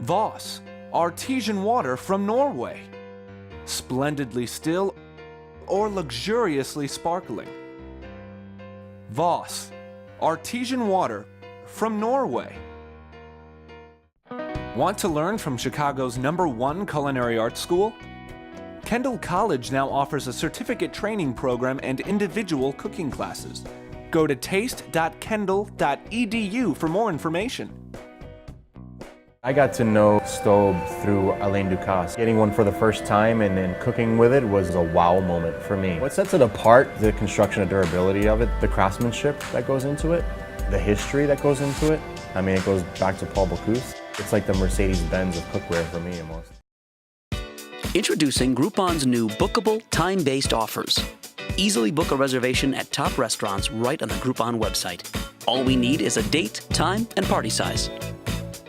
Voss, artesian water from Norway. Splendidly still or luxuriously sparkling. Voss, artesian water from Norway. Want to learn from Chicago's #1 culinary arts school? Kendall College now offers a certificate training program and individual cooking classes. Go to taste.kendall.edu for more information. I got to know Staub through Alain Ducasse. Getting one for the first time and then cooking with it was a wow moment for me. What sets it apart, the construction and durability of it, the craftsmanship that goes into it, the history that goes into it. I mean, it goes back to Paul Bocuse. It's like the Mercedes-Benz of cookware for me almost. Introducing Groupon's new bookable, time-based offers. Easily book a reservation at top restaurants right on the Groupon website. All we need is a date, time, and party size.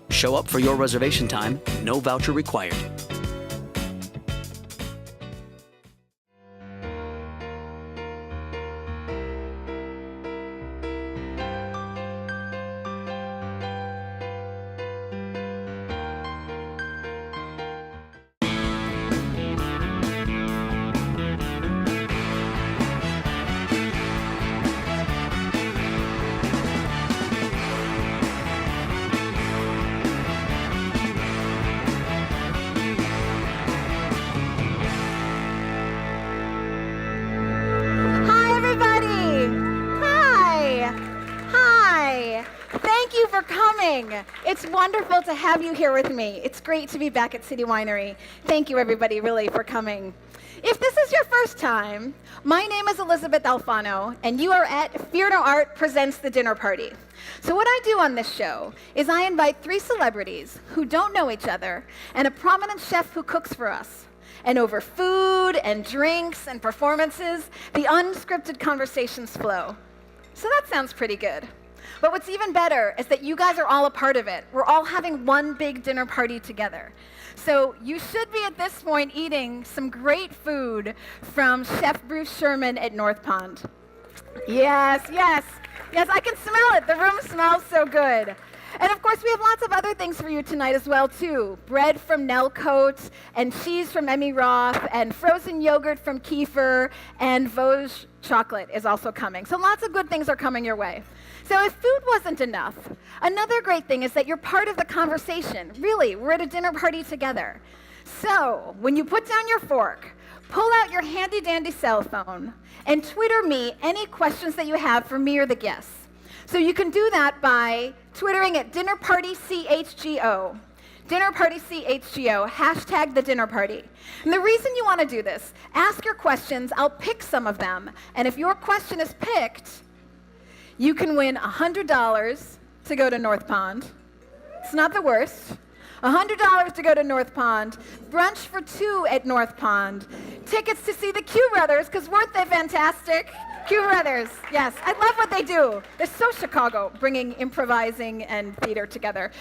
Show up for your reservation time, no voucher required. It's wonderful to have you here with me. It's great to be back at City Winery. Thank you, everybody, really, for coming. If this is your first time, my name is Elysabeth Alfano, and you are at Fear No Art Presents The Dinner Party. So what I do on this show is I invite 3 celebrities who don't know each other and a prominent chef who cooks for us. And over food and drinks and performances, the unscripted conversations flow. So that sounds pretty good. But what's even better is that you guys are all a part of it. We're all having one big dinner party together. So you should be at this point eating some great food from Chef Bruce Sherman at North Pond. Yes, yes, yes, I can smell it. The room smells so good. And of course, we have lots of other things for you tonight as well, too. Bread from Nellcote, and cheese from Emmy Roth, and frozen yogurt from Kiefer, and Vosges chocolate is also coming. So lots of good things are coming your way. So if food wasn't enough, another great thing is that you're part of the conversation. Really, we're at a dinner party together. So when you put down your fork, pull out your handy-dandy cell phone and Twitter me any questions that you have for me or the guests. So you can do that by twittering at dinnerpartychgo. DinnerPartyCHGO, hashtag the dinner party. And the reason you want to do this, ask your questions, I'll pick some of them, and if your question is picked, you can win $100 to go to North Pond. It's not the worst. $100 to go to North Pond, brunch for 2 at North Pond, tickets to see the Q Brothers, because weren't they fantastic? Q Brothers, yes, I love what they do. They're so Chicago, bringing improvising and theater together.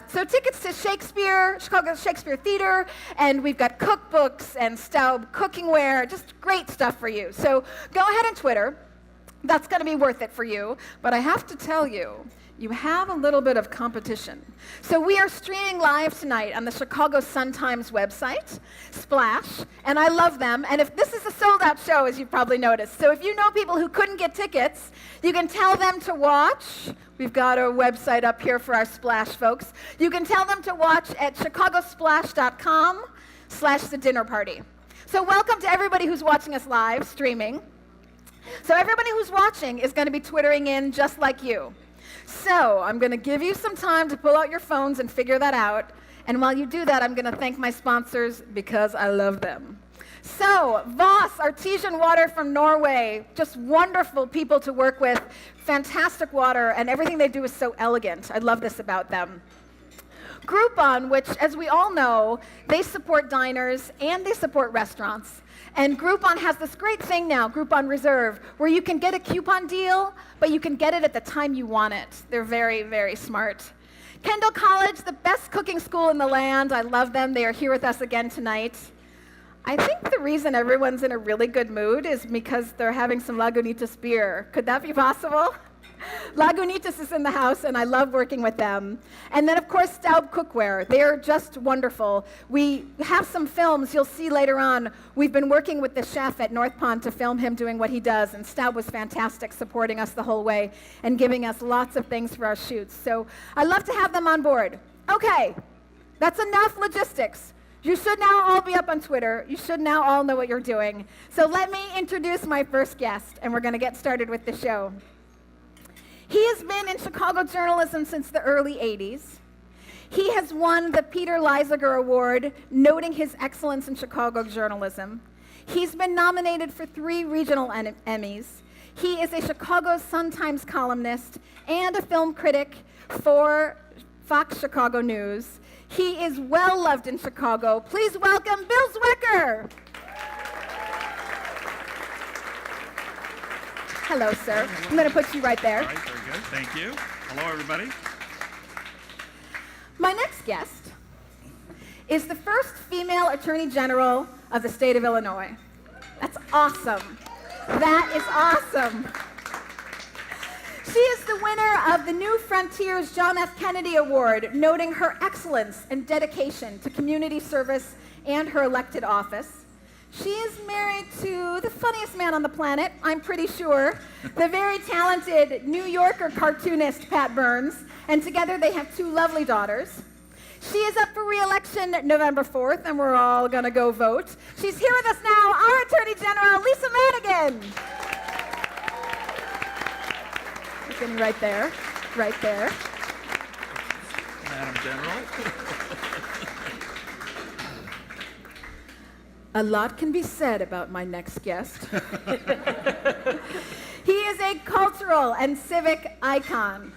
So tickets to Chicago Shakespeare Theater, and we've got cookbooks and Staub cookingware, just great stuff for you. So go ahead and Twitter. That's going to be worth it for you. But I have to tell you, you have a little bit of competition. So we are streaming live tonight on the Chicago Sun-Times website, Splash, and I love them. And if this is a sold-out show, as you've probably noticed, so if you know people who couldn't get tickets, you can tell them to watch. We've got a website up here for our Splash folks. You can tell them to watch at chicagosplash.com/thedinnerparty. So welcome to everybody who's watching us live, streaming. So everybody who's watching is going to be Twittering in just like you. So I'm going to give you some time to pull out your phones and figure that out. And while you do that, I'm going to thank my sponsors because I love them. So Voss, artesian water from Norway, just wonderful people to work with, fantastic water, and everything they do is so elegant. I love this about them. Groupon, which, as we all know, they support diners and they support restaurants. And Groupon has this great thing now, Groupon Reserve, where you can get a coupon deal, but you can get it at the time you want it. They're very, very smart. Kendall College, the best cooking school in the land. I love them. They are here with us again tonight. I think the reason everyone's in a really good mood is because they're having some Lagunitas beer. Could that be possible? Lagunitas is in the house, and I love working with them. And then, of course, Staub Cookware. They are just wonderful. We have some films you'll see later on. We've been working with the chef at North Pond to film him doing what he does, and Staub was fantastic, supporting us the whole way and giving us lots of things for our shoots. So I love to have them on board. Okay, that's enough logistics. You should now all be up on Twitter. You should now all know what you're doing. So let me introduce my first guest, and we're going to get started with the show. He has been in Chicago journalism since the early 80s. He has won the Peter Lysager Award, noting his excellence in Chicago journalism. He's been nominated for 3 regional Emmys. He is a Chicago Sun-Times columnist and a film critic for Fox Chicago News. He is well loved in Chicago. Please welcome Bill Zwecker. Hello, sir. I'm going to put you right there. All right, very good. Thank you. Hello, everybody. My next guest is the first female Attorney General of the state of Illinois. That's awesome. That is awesome. She is the winner of the New Frontiers John F. Kennedy Award, noting her excellence and dedication to community service and her elected office. She is married to the funniest man on the planet, I'm pretty sure, the very talented New Yorker cartoonist Pat Burns, and together they have 2 lovely daughters. She is up for re-election November 4th, and we're all going to go vote. She's here with us now, our Attorney General, Lisa Madigan. Looking right there, right there. Madam General. A lot can be said about my next guest. He is a cultural and civic icon.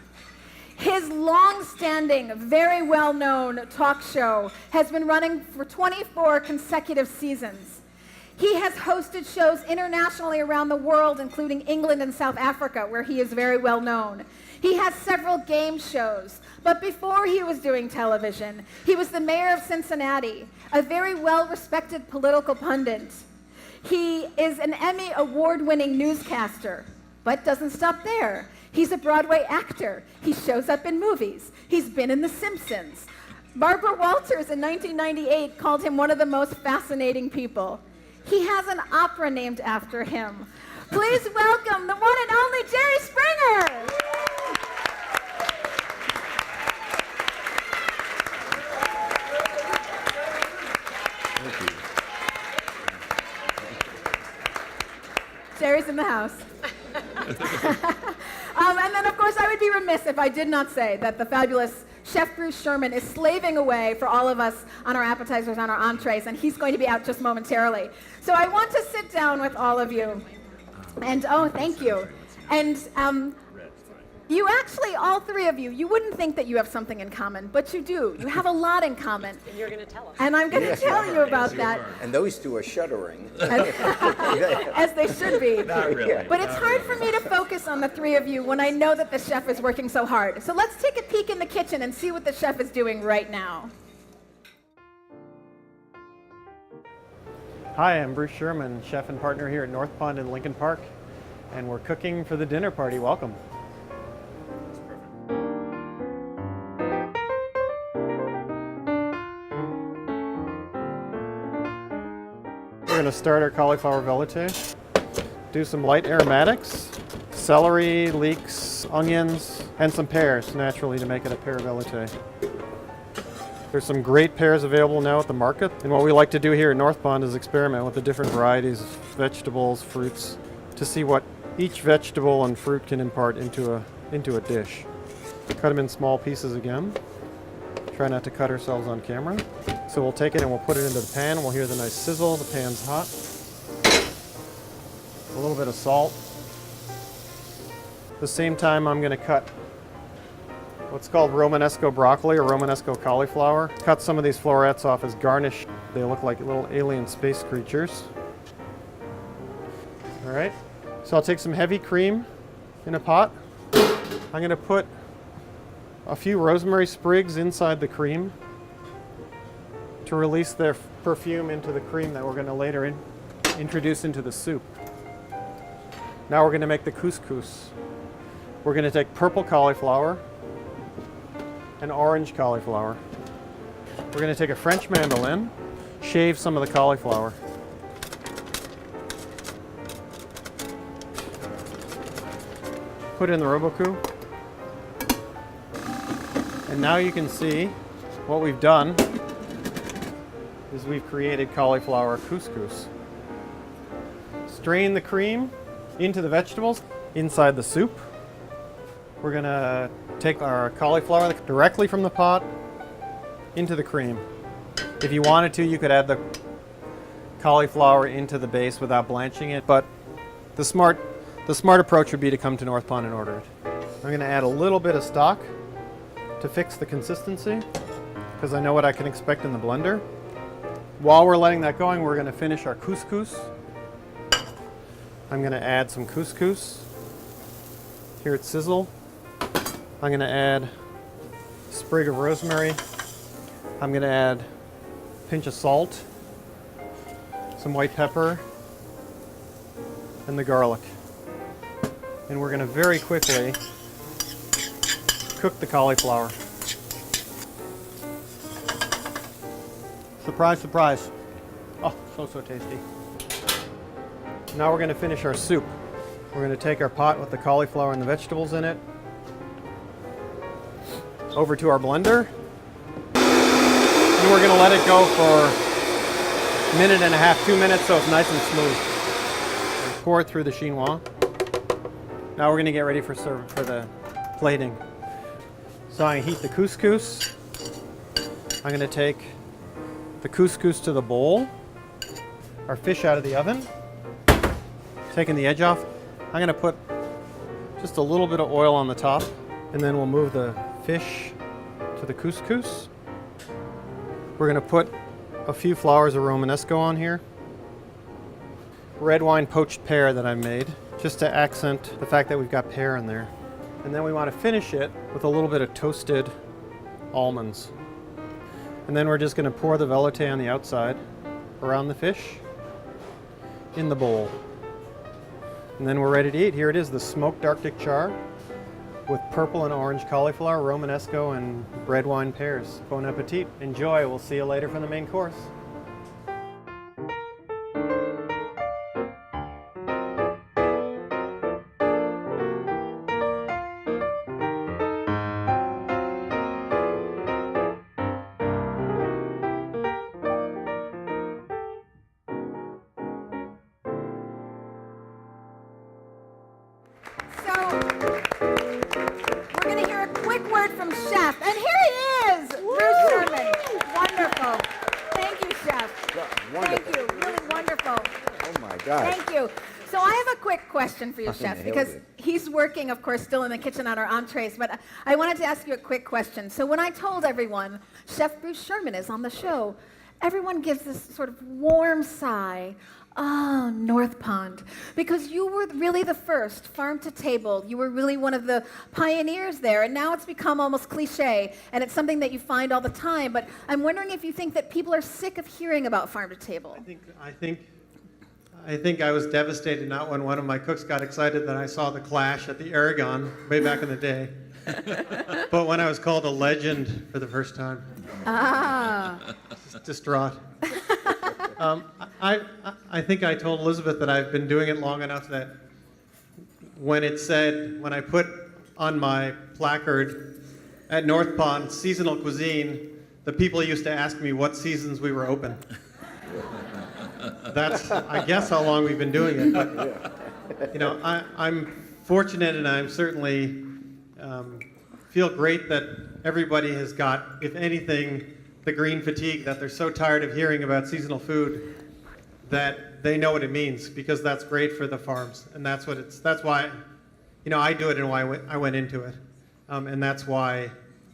His long-standing, very well-known talk show has been running for 24 consecutive seasons. He has hosted shows internationally around the world, including England and South Africa, where he is very well known. He has several game shows, but before he was doing television, he was the mayor of Cincinnati, a very well-respected political pundit. He is an Emmy award-winning newscaster, but doesn't stop there. He's a Broadway actor. He shows up in movies. He's been in The Simpsons. Barbara Walters in 1998 called him one of the most fascinating people. He has an opera named after him. Please welcome the one and only Jerry Springer. Jerry's in the house. And then, of course, I would be remiss if I did not say that the fabulous Chef Bruce Sherman is slaving away for all of us on our appetizers, on our entrees, and he's going to be out just momentarily. So I want to sit down with all of you. And, oh, thank you. And you actually, all 3 of you, you wouldn't think that you have something in common, but you do. You have a lot in common. And you're going to tell us. And I'm going to tell you about that. And those 2 are shuddering. As they should be. Not really. But it's hard for me to focus on the 3 of you when I know that the chef is working so hard. So let's take a peek in the kitchen and see what the chef is doing right now. Hi, I'm Bruce Sherman, chef and partner here at North Pond in Lincoln Park, and we're cooking for the dinner party. Welcome. We're going to start our cauliflower velouté. Do some light aromatics, celery, leeks, onions, and some pears, naturally, to make it a pear velouté. There's some great pears available now at the market, and what we like to do here at North Pond is experiment with the different varieties of vegetables, fruits, to see what each vegetable and fruit can impart into a dish. Cut them in small pieces again. Try not to cut ourselves on camera. So we'll take it and we'll put it into the pan. We'll hear the nice sizzle. The pan's hot. A little bit of salt. At the same time, I'm going to cut what's called Romanesco broccoli or Romanesco cauliflower. Cut some of these florets off as garnish. They look like little alien space creatures. All right. So I'll take some heavy cream in a pot. I'm going to put a few rosemary sprigs inside the cream to release their perfume into the cream that we're going to later introduce into the soup. Now we're going to make the couscous. We're going to take purple cauliflower and orange cauliflower. We're going to take a French mandolin, shave some of the cauliflower. Put in the Roboku. And now you can see what we've done is we've created cauliflower couscous. Strain the cream into the vegetables inside the soup. We're going to take our cauliflower directly from the pot into the cream. If you wanted to, you could add the cauliflower into the base without blanching it, but the smart approach would be to come to North Pond and order it. I'm going to add a little bit of stock to fix the consistency because I know what I can expect in the blender. While we're letting that going, we're going to finish our couscous. I'm going to add some couscous. Hear it sizzle. I'm going to add a sprig of rosemary. I'm going to add a pinch of salt, some white pepper, and the garlic. And we're going to very quickly cook the cauliflower. Surprise, surprise. Oh, so tasty. Now we're going to finish our soup. We're going to take our pot with the cauliflower and the vegetables in it over to our blender. And we're going to let it go for a minute and a half, 2 minutes, so it's nice and smooth. And pour it through the chinois. Now we're going to get ready for the plating. So I'm going to heat the couscous. I'm going to take the couscous to the bowl. Our fish out of the oven. Taking the edge off. I'm going to put just a little bit of oil on the top, and then we'll move the fish to the couscous. We're going to put a few flowers of Romanesco on here. Red wine poached pear that I made, just to accent the fact that we've got pear in there. And then we want to finish it with a little bit of toasted almonds. And then we're just going to pour the velouté on the outside around the fish in the bowl. And then we're ready to eat. Here it is, the smoked Arctic char with purple and orange cauliflower, Romanesco, and red wine pears. Bon appetit. Enjoy. We'll see you later for the main course. From Chef, and here he is, Bruce Sherman. Wonderful. Thank you, Chef. Wonderful. Thank you. Really wonderful. Oh my God. Thank you. So I have a quick question for you, Chef, because it. he's working, of course, still in the kitchen on our entrees, but I wanted to ask you a quick question. So when I told everyone Chef Bruce Sherman is on the show, everyone gives this sort of warm sigh. Oh, North Pond. Because you were really the first, farm to table. You were really one of the pioneers there, and now it's become almost cliche, and it's something that you find all the time. But I'm wondering if you think that people are sick of hearing about farm to table. I think I was devastated not when one of my cooks got excited that I saw the Clash at the Aragon way back in the day, but when I was called a legend for the first time. Ah. Just distraught. I think I told Elizabeth that I've been doing it long enough that when I put on my placard at North Pond seasonal cuisine, the people used to ask me what seasons we were open. That's, I guess, how long we've been doing it. But, you know, I'm fortunate, and I'm certainly feel great that everybody has got, if anything, the green fatigue, that they're so tired of hearing about seasonal food that they know what it means, because that's great for the farms, and that's why, you know, I do it and why I went into it, and that's why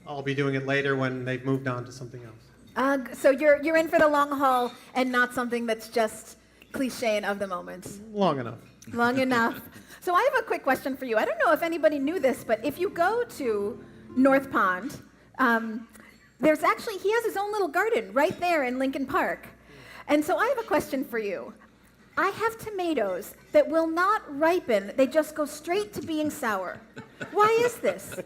I'll be doing it later when they've moved on to something else. So you're in for the long haul and not something that's just cliche and of the moment. Long enough. Long enough. So I have a quick question for you. I don't know if anybody knew this, but if you go to North Pond, he has his own little garden right there in Lincoln Park. And so I have a question for you. I have tomatoes that will not ripen. They just go straight to being sour. Why is this?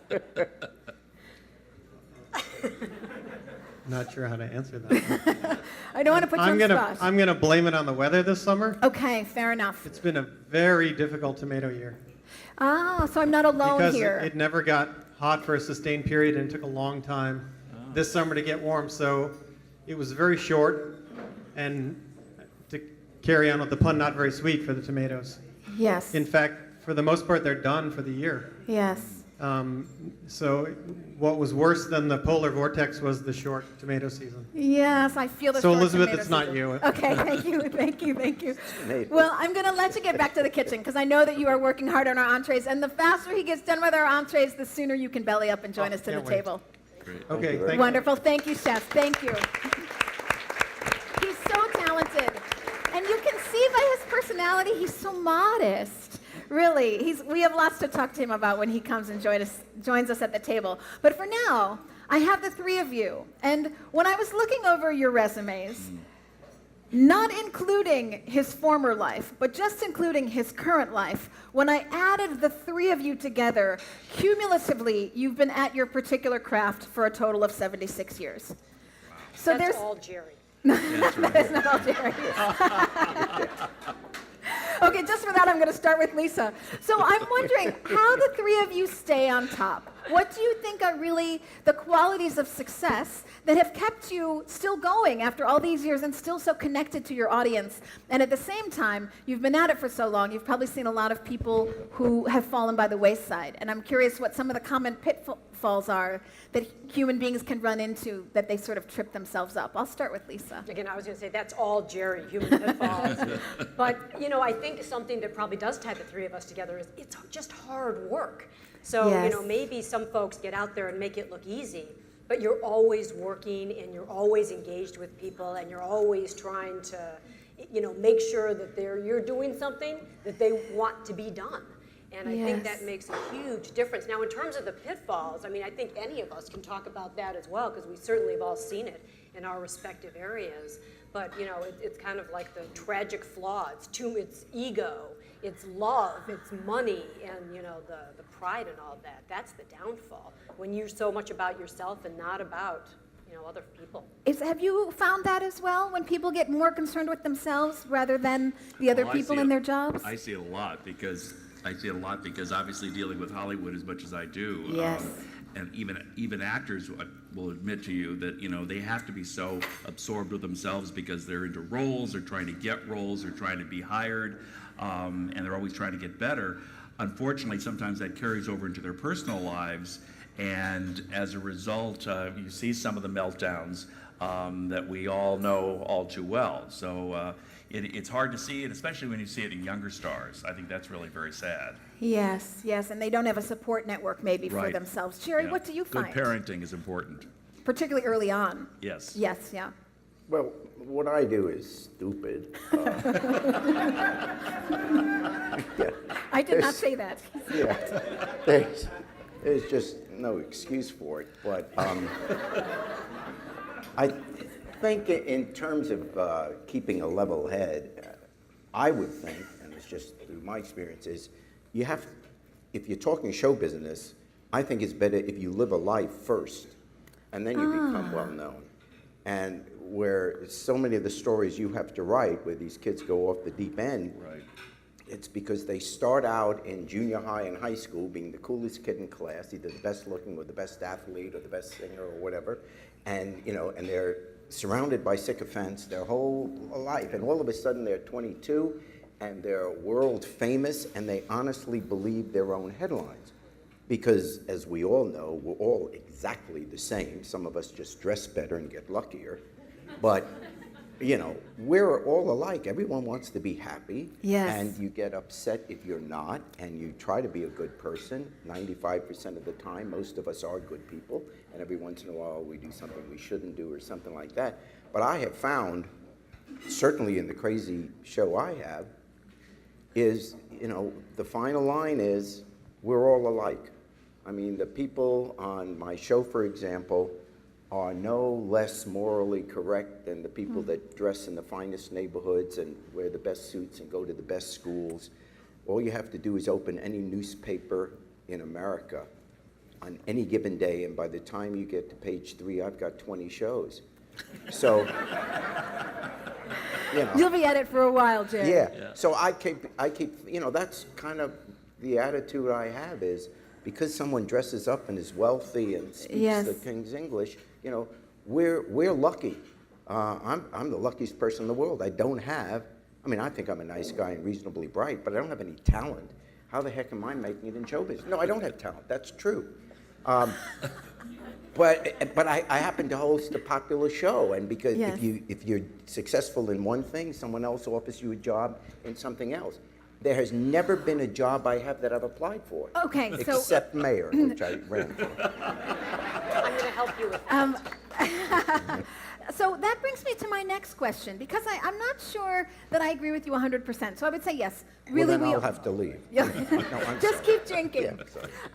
Not sure how to answer that. I don't want to put you on the spot. I'm gonna blame it on the weather this summer. Okay, fair enough. It's been a very difficult tomato year. Ah, so I'm not alone Because here. it never got hot for a sustained period and it took a long time this summer to get warm. So it was very short, and to carry on with the pun, not very sweet for the tomatoes. Yes. In fact, for the most part, they're done for the year. Yes. So what was worse than the polar vortex was the short tomato season. Yes, I feel the So short Elizabeth, tomato it's not season. you. Okay, thank you, thank you, thank you. Tomato. Well, I'm going to let you get back to the kitchen because I know that you are working hard on our entrees, and the faster he gets done with our entrees, the sooner you can belly up and join us to the can't wait. table. Okay, thank you. Wonderful. Thank you, Chef. Thank you. He's so talented. And you can see by his personality, he's so modest. Really, we have lots to talk to him about when he comes and joins us at the table. But for now, I have the three of you. And when I was looking over your resumes, not including his former life, but just including his current life, when I added the three of you together, cumulatively, you've been at your particular craft for a total of 76 years. So That's all Jerry. That's not all Jerry. Okay, just for that, I'm going to start with Lisa. So I'm wondering how the three of you stay on top. What do you think are really the qualities of success that have kept you still going after all these years and still so connected to your audience? And at the same time, you've been at it for so long, you've probably seen a lot of people who have fallen by the wayside. And I'm curious what some of the common pitfalls are that human beings can run into that they sort of trip themselves up. I'll start with Lisa. Again, I was going to say that's all Jerry, human pitfalls. But, I think something that probably does tie the three of us together is it's just hard work. So, Yes. Maybe some folks get out there and make it look easy, but you're always working and you're always engaged with people and you're always trying to, make sure that you're doing something that they want to be done. And I think Yes. that makes a huge difference. Now, in terms of the pitfalls, I think any of us can talk about that as well, because we certainly have all seen it in our respective areas. But, it's kind of like the tragic flaw. It's ego, it's love, it's money, and, the pride and all that. That's the downfall, when you're so much about yourself and not about, other people. Have you found that as well, when people get more concerned with themselves rather than the other Well, people in their jobs? I see it a lot because obviously dealing with Hollywood as much as I do. Yes. And even actors will admit to you that they have to be so absorbed with themselves because they're into roles, they're trying to get roles, they're trying to be hired, and they're always trying to get better. Unfortunately, sometimes that carries over into their personal lives, and as a result, you see some of the meltdowns that we all know all too well. So it's hard to see, and especially when you see it in younger stars. I think that's really very sad. Yes, and they don't have a support network maybe for Right. themselves. Jerry, Yeah. what do you find? Good parenting is important. Particularly early on. Yes. Yes, yeah. Well, what I do is stupid. I did not say that. There's just no excuse for it. But I think in terms of keeping a level head, I would think, and it's just through my experience, is if you're talking show business, I think it's better if you live a life first, and then you become well known. And where so many of the stories you have to write, where these kids go off the deep end, Right. it's because they start out in junior high and high school being the coolest kid in class, either the best looking or the best athlete or the best singer or whatever, and and they're surrounded by sycophants their whole life, and all of a sudden they're 22 and they're world famous, and they honestly believe their own headlines. Because, as we all know, we're all exactly the same. Some of us just dress better and get luckier. But, we're all alike. Everyone wants to be happy. Yes. And you get upset if you're not, and you try to be a good person. 95% of the time, most of us are good people. And every once in a while, we do something we shouldn't do or something like that. But I have found, certainly in the crazy show I have, is, the final line is, we're all alike. I mean, the people on my show, for example, are no less morally correct than the people that dress in the finest neighborhoods and wear the best suits and go to the best schools. All you have to do is open any newspaper in America on any given day, and by the time you get to page 3, I've got 20 shows. So, you know. You'll be at it for a while, Jerry. Yeah. So I keep, you know, that's kind of the attitude I have is because someone dresses up and is wealthy and speaks the King's English, you know, we're lucky. I'm the luckiest person in the world. I mean, I think I'm a nice guy and reasonably bright, but I don't have any talent. How the heck am I making it in show business? No, I don't have talent. That's true. But I happen to host a popular show, and because if you're successful in one thing, someone else offers you a job in something else. There has never been a job I have that I've applied for. Okay, except mayor, which I ran for. I'm going to help you with that. So that brings me to my next question, because I'm not sure that I agree with you 100%. So I would say yes. Really, well, then I'll have to leave. Yeah. No, just keep drinking.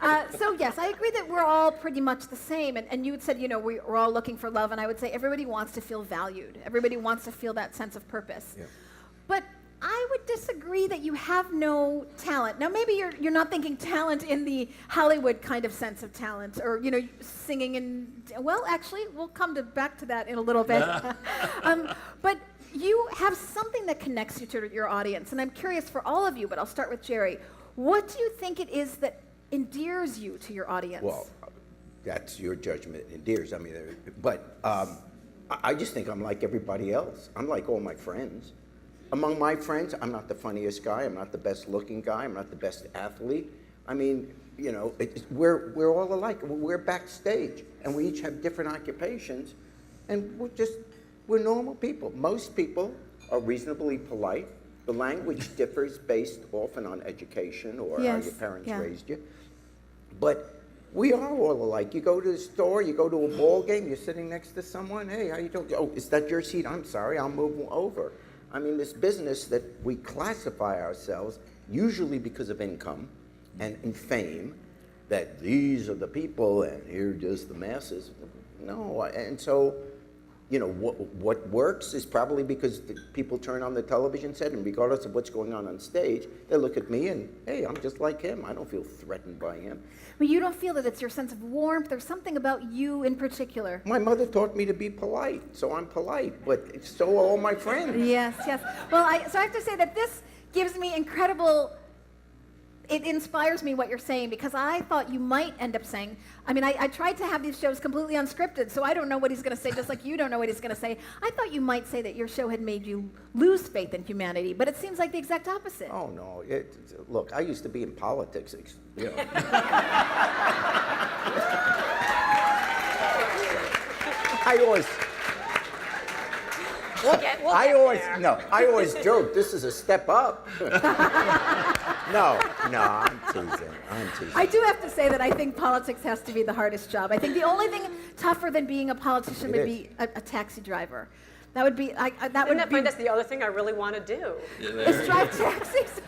Yeah, so yes, I agree that we're all pretty much the same. And you had said, you know, we're all looking for love, and I would say everybody wants to feel valued. Everybody wants to feel that sense of purpose. Yeah. But I would disagree that you have no talent. Now, maybe you're not thinking talent in the Hollywood kind of sense of talent, or, you know, singing and, well, actually, we'll come back to that in a little bit. But you have something that connects you to your audience, and I'm curious for all of you, but I'll start with Jerry. What do you think it is that endears you to your audience? Well, that's your judgment, endears. I mean, but I just think I'm like everybody else. I'm like all my friends. Among my friends, I'm not the funniest guy, I'm not the best looking guy, I'm not the best athlete. I mean, you know, we're all alike. We're backstage, and we each have different occupations, and we're normal people. Most people are reasonably polite. The language differs based often on education or how your parents raised you. But we are all alike. You go to the store, you go to a ball game, you're sitting next to someone, hey, how you doing? Oh, is that your seat? I'm sorry, I'll move over. I mean, this business that we classify ourselves, usually because of income and fame, that these are the people and here are just the masses. No, and so, you know, what works is probably because the people turn on the television set, and regardless of what's going on stage, they look at me and, hey, I'm just like him. I don't feel threatened by him. But you don't feel that it's your sense of warmth. There's something about you in particular. My mother taught me to be polite, so I'm polite, but so are all my friends. Yes. Well, so I have to say that this gives me incredible, it inspires me what you're saying, because I thought you might end up saying, I mean, I tried to have these shows completely unscripted, so I don't know what he's going to say, just like you don't know what he's going to say. I thought you might say that your show had made you lose faith in humanity, but it seems like the exact opposite. Oh, no. Look, I used to be in politics, you know. I always joke, this is a step up. No, I'm teasing. I do have to say that I think politics has to be the hardest job. I think the only thing tougher than being a politician would be a taxi driver. That would be, That's the other thing I really want to do. Is drive taxis.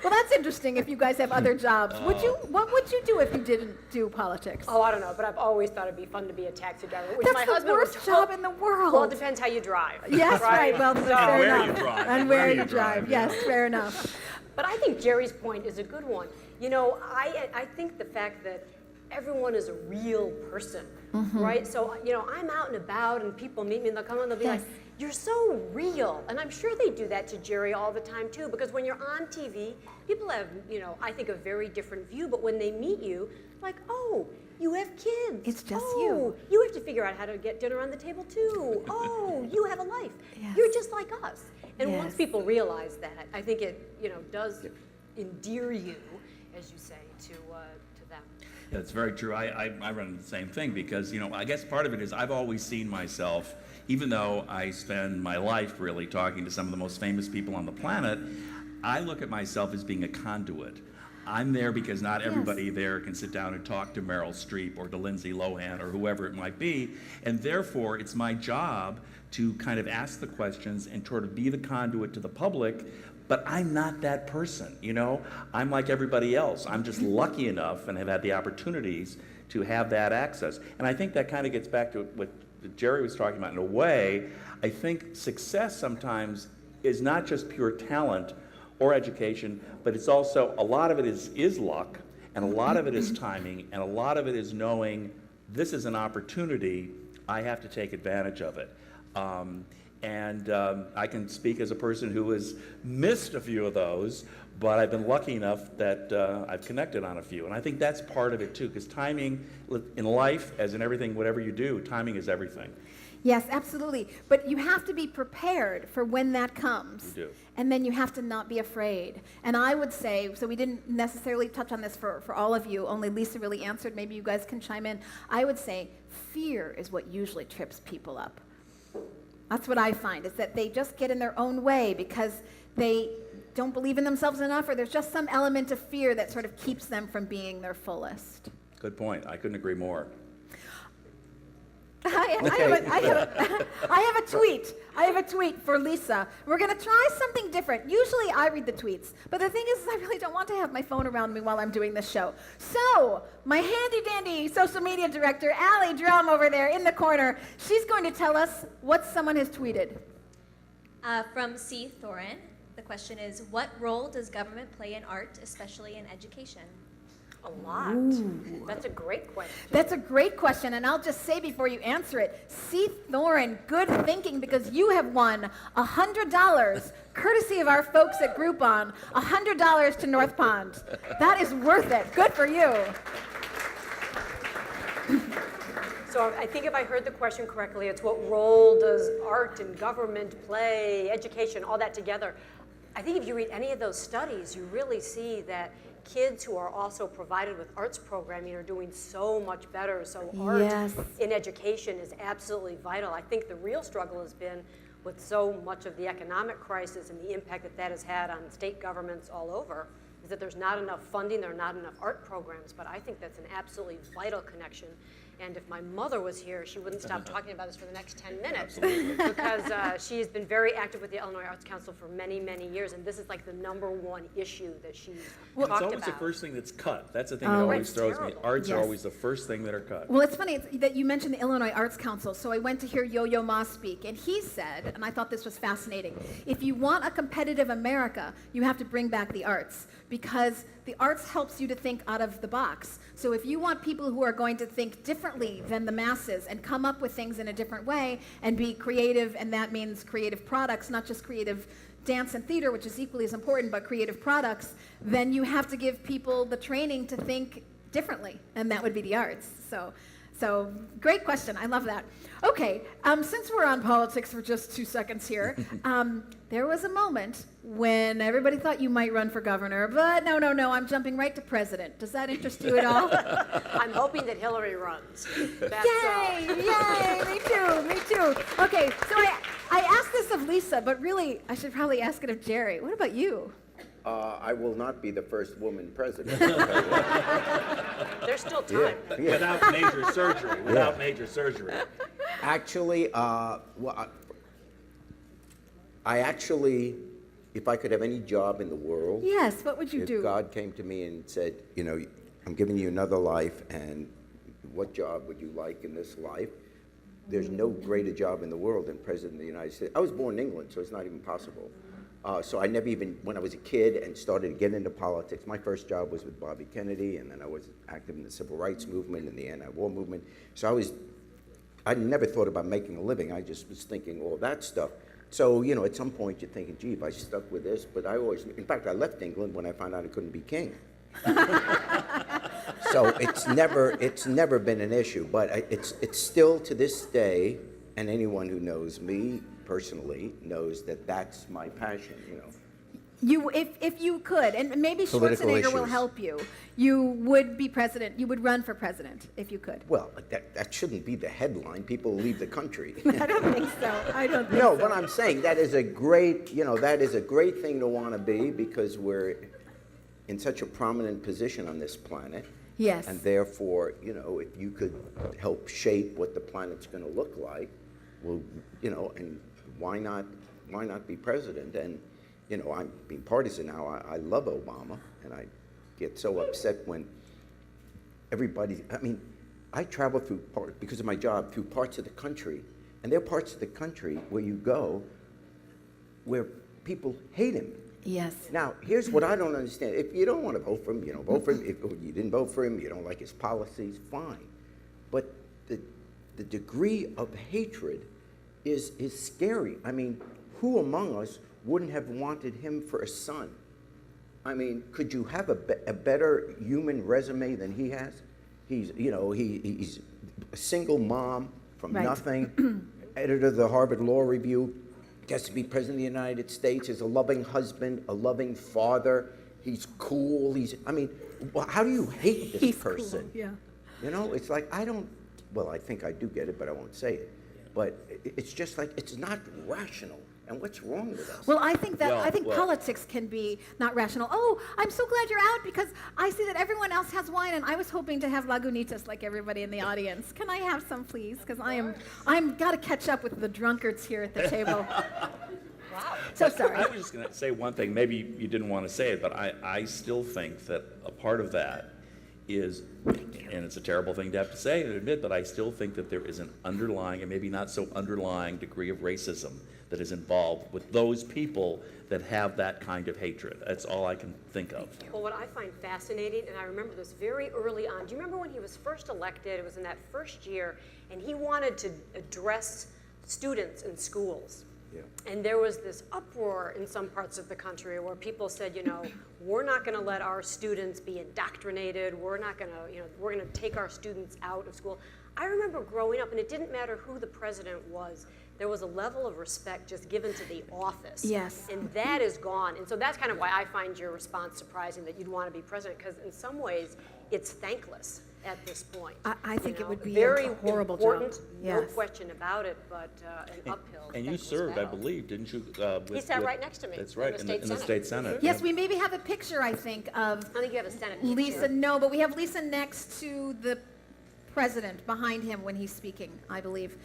Well, that's interesting if you guys have other jobs. What would you do if you didn't do politics? Oh, I don't know, but I've always thought it'd be fun to be a taxi driver. Which That's my the husband worst job in the world. Well, it depends how you drive. Yes, right. Well, fair where enough. you drive. And where you drive. Yes, fair enough. But I think Jerry's point is a good one. You know, I think the fact that everyone is a real person, right? So, you know, I'm out and about and people meet me and they'll come and they'll be like, you're so real. And I'm sure they do that to Jerry all the time too, because when you're on TV, people have, you know, I think a very different view, but when they meet you, like, oh, you have kids. It's just you. You have to figure out how to get dinner on the table too. Oh, you have a life. Yes. You're just like us. And Yes. once people realize that, I think it, you know, does endear you, as you say, to them. That's very true. I run into the same thing because, you know, I guess part of it is I've always seen myself, even though I spend my life really talking to some of the most famous people on the planet, I look at myself as being a conduit. I'm there because not everybody there can sit down and talk to Meryl Streep or to Lindsay Lohan or whoever it might be, and therefore it's my job to kind of ask the questions and sort of be the conduit to the public, but I'm not that person, you know? I'm like everybody else. I'm just lucky enough and have had the opportunities to have that access. And I think that kind of gets back to what Jerry was talking about in a way. I think success sometimes is not just pure talent or education, but it's also, a lot of it is luck, And a lot of it is timing, and a lot of it is knowing this is an opportunity, I have to take advantage of it. I can speak as a person who has missed a few of those, but I've been lucky enough that I've connected on a few. And I think that's part of it too, because timing in life, as in everything, whatever you do, timing is everything. Yes, absolutely. But you have to be prepared for when that comes. You do. And then you have to not be afraid. And I would say, so we didn't necessarily touch on this for all of you, only Lisa really answered, maybe you guys can chime in. I would say fear is what usually trips people up. That's what I find, is that they just get in their own way because they don't believe in themselves enough, or there's just some element of fear that sort of keeps them from being their fullest. Good point. I couldn't agree more. I have a tweet. I have a tweet for Lisa. We're going to try something different. Usually I read the tweets, but the thing is I really don't want to have my phone around me while I'm doing this show. So my handy-dandy social media director, Allie Drum over there in the corner, she's going to tell us what someone has tweeted. From C. Thorin, the question is, what role does government play in art, especially in education? A lot. Ooh. That's a great question. That's a great question, and I'll just say before you answer it, C. Thorin, good thinking, because you have won $100, courtesy of our folks at Groupon, $100 to North Pond. That is worth it. Good for you. So I think if I heard the question correctly, it's what role does art and government play, education, all that together. I think if you read any of those studies, you really see that kids who are also provided with arts programming are doing so much better. So art in education is absolutely vital. I think the real struggle has been with so much of the economic crisis and the impact that that has had on state governments all over, is that there's not enough funding, there are not enough art programs, but I think that's an absolutely vital connection. And if my mother was here, she wouldn't stop talking about this for the next 10 minutes. Because she has been very active with the Illinois Arts Council for many, many years, and this is like the #1 issue that she's talked about. It's always the first thing that's cut. That's the thing that always throws me. Arts are always the first thing that are cut. Well, it's funny that you mentioned the Illinois Arts Council. So I went to hear Yo-Yo Ma speak, and he said, and I thought this was fascinating, if you want a competitive America, you have to bring back the arts, because the arts helps you to think out of the box. So if you want people who are going to think differently than the masses and come up with things in a different way and be creative, and that means creative products, not just creative dance and theater, which is equally as important, but creative products, then you have to give people the training to think differently, and that would be the arts. So great question. I love that. Okay, since we're on politics for just 2 seconds here, there was a moment when everybody thought you might run for governor, but no, I'm jumping right to president. Does that interest you at all? I'm hoping that Hillary runs. Yay, me too. Okay, so I asked this of Lisa, but really I should probably ask it of Jerry. What about you? I will not be the first woman president. There's still time. Yeah. Without major surgery. Without major surgery. Actually, if I could have any job in the world, yes, what would you do? If God came to me and said, I'm giving you another life, and what job would you like in this life? There's no greater job in the world than President of the United States. I was born in England, so it's not even possible. So I never even, when I was a kid and started to get into politics, my first job was with Bobby Kennedy, and then I was active in the civil rights movement and the anti-war movement. So I never thought about making a living. I just was thinking all that stuff. So, at some point you're thinking, gee, if I stuck with this, but in fact, I left England when I found out I couldn't be king. So it's never been an issue, but it's still to this day, and anyone who knows me personally knows that that's my passion, If you could, and maybe Political Schwarzenegger will issues. help you, you would be president, you would run for president if you could. Well, that shouldn't be the headline. People leave the country. I don't think so. No, but I'm saying that is a great thing to want to be, because we're in such a prominent position on this planet. Yes. And therefore, if you could help shape what the planet's going to look like, well, and why not be president? And I'm being partisan now. I love Obama, and I get so upset when I travel because of my job, through parts of the country, and there are parts of the country where you go where people hate him. Yes. Now, here's what I don't understand. If you don't want to vote for him, you don't vote for him. If you didn't vote for him, you don't like his policies, fine. But the degree of hatred is scary. I mean, who among us wouldn't have wanted him for a son? I mean, could you have a better human resume than he has? He's a single mom from nothing, editor of the Harvard Law Review, gets to be president of the United States, is a loving husband, a loving father. He's cool. How do you hate this person? Cool, yeah. You know, it's like, I think I do get it, but I won't say it. But it's just like, it's not rational. And what's wrong with us? Well, I think politics can be not rational. Oh, I'm so glad you're out because I see that everyone else has wine, and I was hoping to have Lagunitas like everybody in the audience. Can I have some, please? Because I'm got to catch up with the drunkards here at the table. Wow. So sorry. I was just going to say one thing. Maybe you didn't want to say it, but I still think that a part of that is, and it's a terrible thing to have to say and admit, but I still think that there is an underlying, and maybe not so underlying, degree of racism that is involved with those people that have that kind of hatred. That's all I can think of. Well, what I find fascinating, and I remember this very early on, do you remember when he was first elected? It was in that first year, and he wanted to address students in schools. Yeah. And there was this uproar in some parts of the country where people said, we're not going to let our students be indoctrinated. We're not going to, we're going to take our students out of school. I remember growing up, and it didn't matter who the president was. There was a level of respect just given to the office. Yes. And that is gone. And so that's kind of why I find your response surprising, that you'd want to be president, because in some ways it's thankless at this point. I think it would be very a horrible important, job. no Yes. question about it, but an uphill. And you served, I believe, didn't you? He sat right next to me. That's right, in the state senate. Yes, we maybe have a picture, I think, of I think you have a Senate picture. Lisa. No, but we have Lisa next to the president behind him when he's speaking, I believe.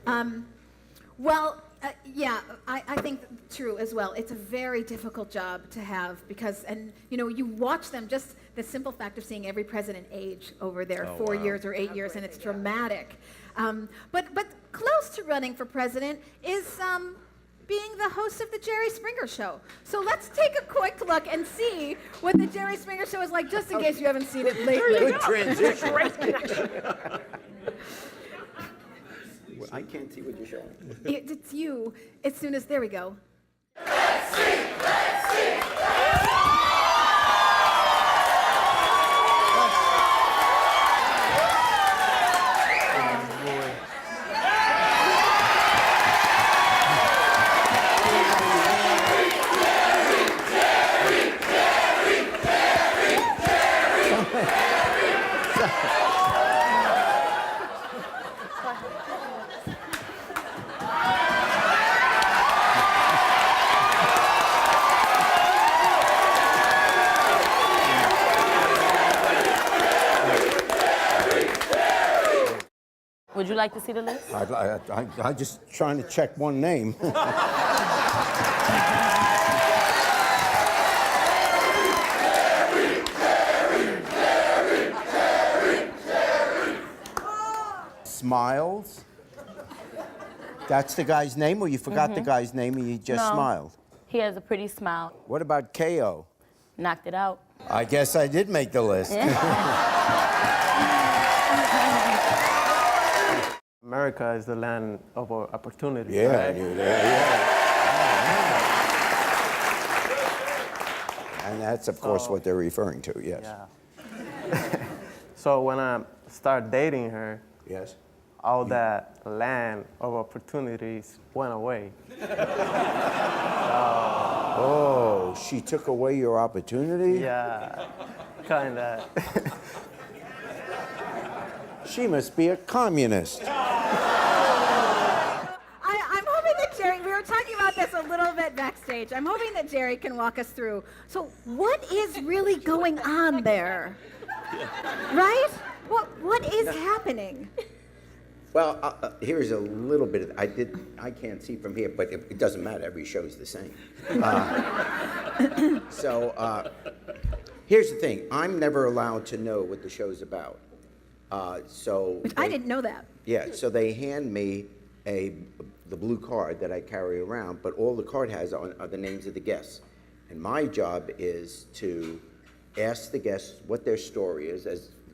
I think true as well. It's a very difficult job to have because, you watch them, just the simple fact of seeing every president age over their 4 years or 8 years, and it's dramatic. But close to running for president is being the host of the Jerry Springer Show. So let's take a quick look and see what the Jerry Springer Show is like, just in case you haven't seen it lately. Good transition. Great connection. I can't see what you're showing. It's you. As soon as, there we go. Let's see, let's see. Would you like to see the list? I'm just trying to check one name. Smiles? That's the guy's name, or you forgot the guy's name and you just smiled? He has a pretty smile. What about KO? Knocked it out. I guess I did make the list. America is the land of opportunity. Yeah, right? dude, And that's, of course, what they're referring to, yes. Yeah. So when I started dating her, yes, all that land of opportunities went away. Oh, she took away your opportunity? Yeah, kind of. She must be a communist. I'm hoping that Jerry, we were talking about this a little bit backstage. I'm hoping that Jerry can walk us through. So what is really going on there? Right? What is happening? Well, here's a little bit of, I can't see from here, but it doesn't matter, every show's the same. Here's the thing, I'm never allowed to know what the show's about. I didn't know that. Yeah, so they hand me the blue card that I carry around, but all the card has are the names of the guests. And my job is to ask the guests what their story is,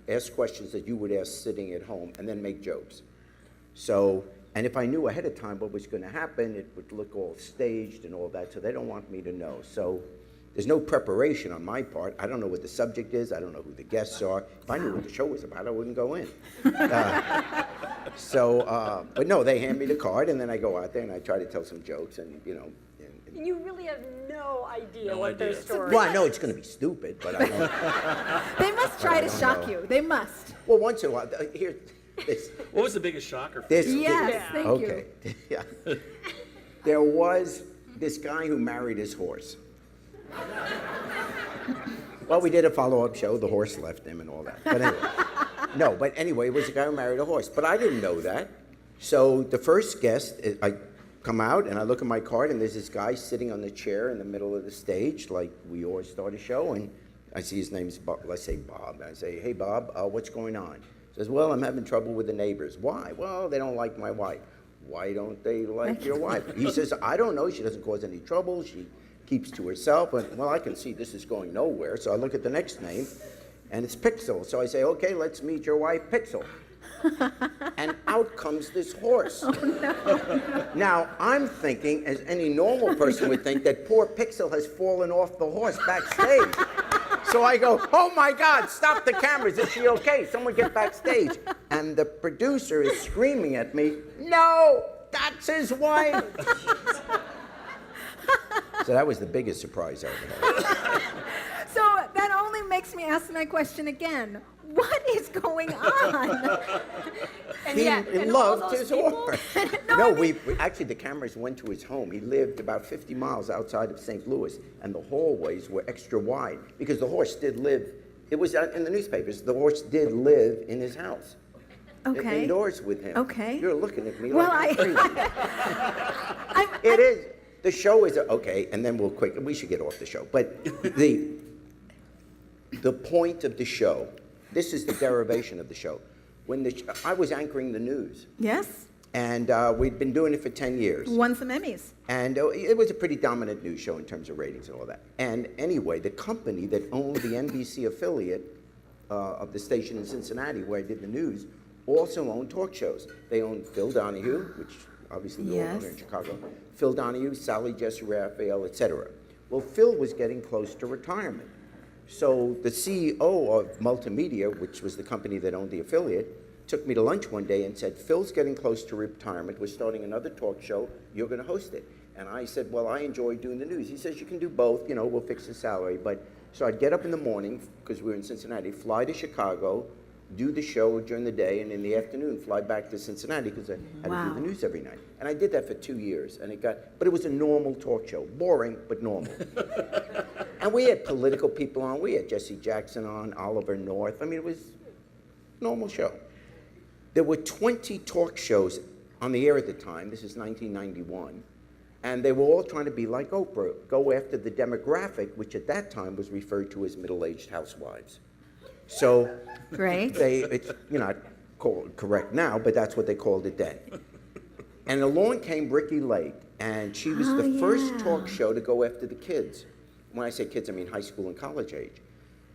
ask questions that you would ask sitting at home, and then make jokes. So, and if I knew ahead of time what was going to happen, it would look all staged and all that, so they don't want me to know. So there's no preparation on my part. I don't know what the subject is. I don't know who the guests are. If I knew what the show was about, I wouldn't go in. But no, they hand me the card, and then I go out there and I try to tell some jokes, and you know. You really have no idea No what their idea. story Well, I is. know it's going to be stupid, but I don't. They must try to don't shock know. you. They must. Well, once in a while, here, this. What was the biggest shocker for This, you? Yes, thank you. okay. Yeah. There was this guy who married his horse. Well, we did a follow-up show. The horse left him and all that. But anyway, but anyway, it was a guy who married a horse. But I didn't know that. So the first guest, I come out and I look at my card, and there's this guy sitting on the chair in the middle of the stage, like we always start a show, and I see his name's Bob. Let's say Bob. I say, "Hey, Bob, what's going on?" He says, "Well, I'm having trouble with the neighbors." "Why?" "Well, they don't like my wife." "Why don't they like your wife?" He says, "I don't know. She doesn't cause any trouble. She keeps to herself." But, well, I can see this is going nowhere. So I look at the next name, and it's Pixel. So I say, "Okay, let's meet your wife, Pixel." And out comes this horse. Oh, no. Now, I'm thinking, as any normal person would think, that poor Pixel has fallen off the horse backstage. So I go, "Oh my God, stop the cameras. Is she okay? Someone get backstage." And the producer is screaming at me, "No, that's his wife." So that was the biggest surprise I ever had. So that only makes me ask my question again. What is going on? He and all loved those his people- horse. No, No, I mean- actually the cameras went to his home. He lived about 50 miles outside of St. Louis, and the hallways were extra wide because the horse did live. It was in the newspapers. The horse did live in his house. Okay. Indoors with him. Okay. You're looking at me Well, like I'm crazy. It is. The show is okay, and then we should get off the show. But the point of the show, this is the derivation of the show. I was anchoring the news, Yes. and we'd been doing it for 10 years. Won some Emmys. And it was a pretty dominant news show in terms of ratings and all that. And anyway, the company that owned the NBC affiliate of the station in Cincinnati where I did the news also owned talk shows. They owned Phil Donahue, which obviously we all know here in Chicago. Phil Donahue, Sally Jessy Raphael, etc. Well, Phil was getting close to retirement. So the CEO of Multimedia, which was the company that owned the affiliate, took me to lunch one day and said, "Phil's getting close to retirement. We're starting another talk show. You're going to host it." And I said, "Well, I enjoy doing the news." He says, "You can do both. You know, we'll fix the salary." But so I'd get up in the morning, because we were in Cincinnati, fly to Chicago, do the show during the day, and in the afternoon fly back to Cincinnati because I had to do the news every night. And I did that for 2 years, and but it was a normal talk show. Boring, but normal. And we had political people on. We had Jesse Jackson on, Oliver North. I mean, it was a normal show. There were 20 talk shows on the air at the time. This is 1991. And they were all trying to be like Oprah, go after the demographic, which at that time was referred to as middle-aged housewives. So Great. it's not called correct now, but that's what they called it then. And along came Ricki Lake, and she was the first talk show to go after the kids. When I say kids, I mean high school and college age.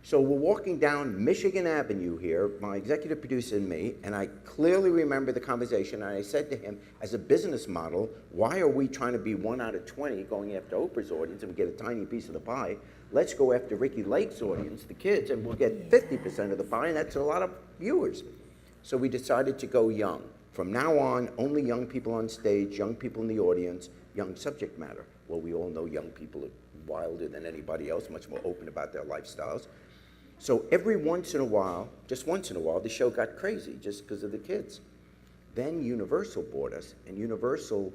So we're walking down Michigan Avenue here, my executive producer and me, and I clearly remember the conversation, and I said to him, as a business model, why are we trying to be 1 out of 20 going after Oprah's audience and we get a tiny piece of the pie? Let's go after Ricki Lake's audience, the kids, and we'll get 50% of the pie, and that's a lot of viewers. So we decided to go young. From now on, only young people on stage, young people in the audience, young subject matter. Well, we all know young people are wilder than anybody else, much more open about their lifestyles. So every once in a while, just once in a while, the show got crazy just because of the kids. Then Universal bought us, and Universal,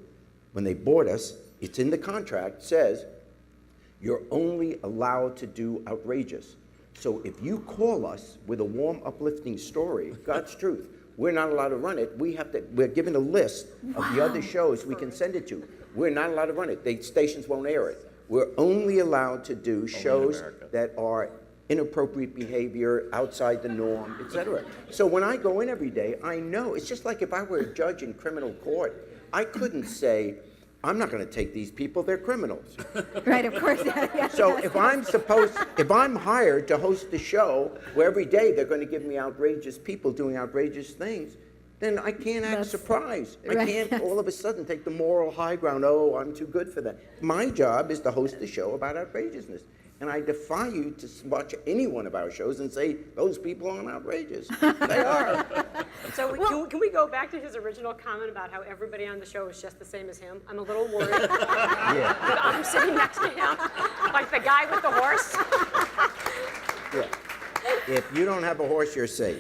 when they bought us, it's in the contract, says, you're only allowed to do outrageous. So if you call us with a warm, uplifting story, God's truth, we're not allowed to run it. We're given a list of the other shows we can send it to. We're not allowed to run it. The stations won't air it. We're only allowed to do shows that are inappropriate behavior, outside the norm, etc. So when I go in every day, I know, it's just like if I were a judge in criminal court, I couldn't say, I'm not going to take these people, they're criminals. Right, of course. Yeah, So yes. if I'm hired to host a show where every day they're going to give me outrageous people doing outrageous things, then I can't act surprised. I right, can't yes. all of a sudden take the moral high ground, oh, I'm too good for that. My job is to host a show about outrageousness. And I defy you to watch any one of our shows and say, those people aren't outrageous. They are. So can we go back to his original comment about how everybody on the show is just the same as him? I'm a little worried. Yeah. That I'm sitting next to him, like the guy with the horse. Yeah. If you don't have a horse, you're safe.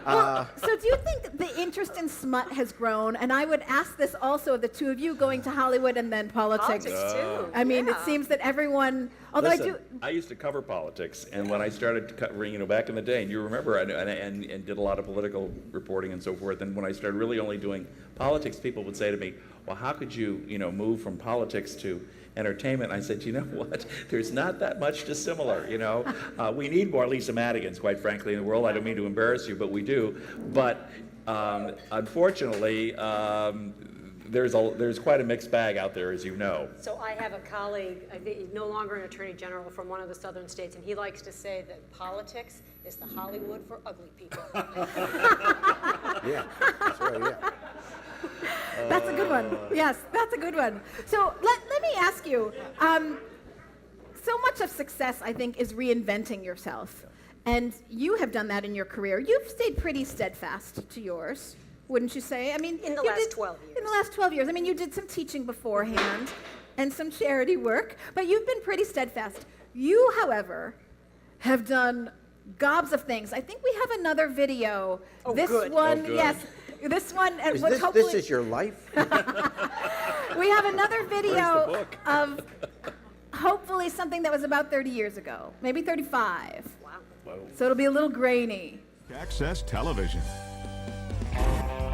So do you think the interest in smut has grown? And I would ask this also of the two of you going to Hollywood and then politics. Politics, too. I mean, it seems that everyone, although Listen, I used to cover politics, and when I started covering, back in the day, and you remember, and did a lot of political reporting and so forth, and when I started really only doing politics, people would say to me, well, how could you, move from politics to entertainment? I said, you know what? There's not that much dissimilar, We need more Lisa Madigans, quite frankly, in the world. I don't mean to embarrass you, but we do. But unfortunately, there's quite a mixed bag out there, as you know. So I have a colleague, I think he's no longer an attorney general from one of the southern states, and he likes to say that politics is the Hollywood for ugly people. Yeah, that's right, yeah. that's a good one. Yes, that's a good one. So let me ask you, so much of success, I think, is reinventing yourself. And you have done that in your career. You've stayed pretty steadfast to yours, wouldn't you say? I mean, In the last 12 years. In the last 12 years. I mean, you did some teaching beforehand and some charity work, but you've been pretty steadfast. You, however, have done gobs of things. I think we have another video. Oh, this good. one, Oh, good. yes. This one, Is was this hopefully... is your life? We have another video Where's the book? of hopefully something that was about 30 years ago, maybe 35. Wow. So it'll be a little grainy. Access Television.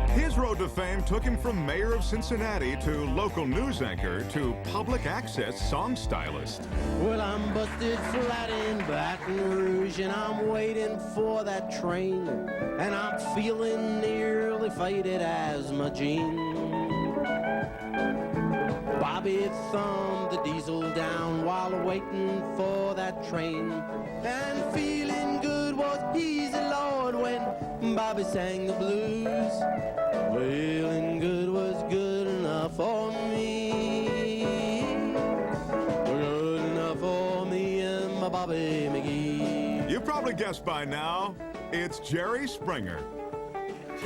His road to fame took him from mayor of Cincinnati to local news anchor to public access song stylist. Well, I'm busted flat in Baton Rouge and I'm waiting for that train, and I'm feeling nearly faded as my jeans. Bobby thumbed the diesel down while waiting for that train, and feeling good was easy, Lord, when Bobby sang the blues. Feeling good was good enough for me. Good enough for me and my Bobby McGee. You've probably guessed by now, it's Jerry Springer.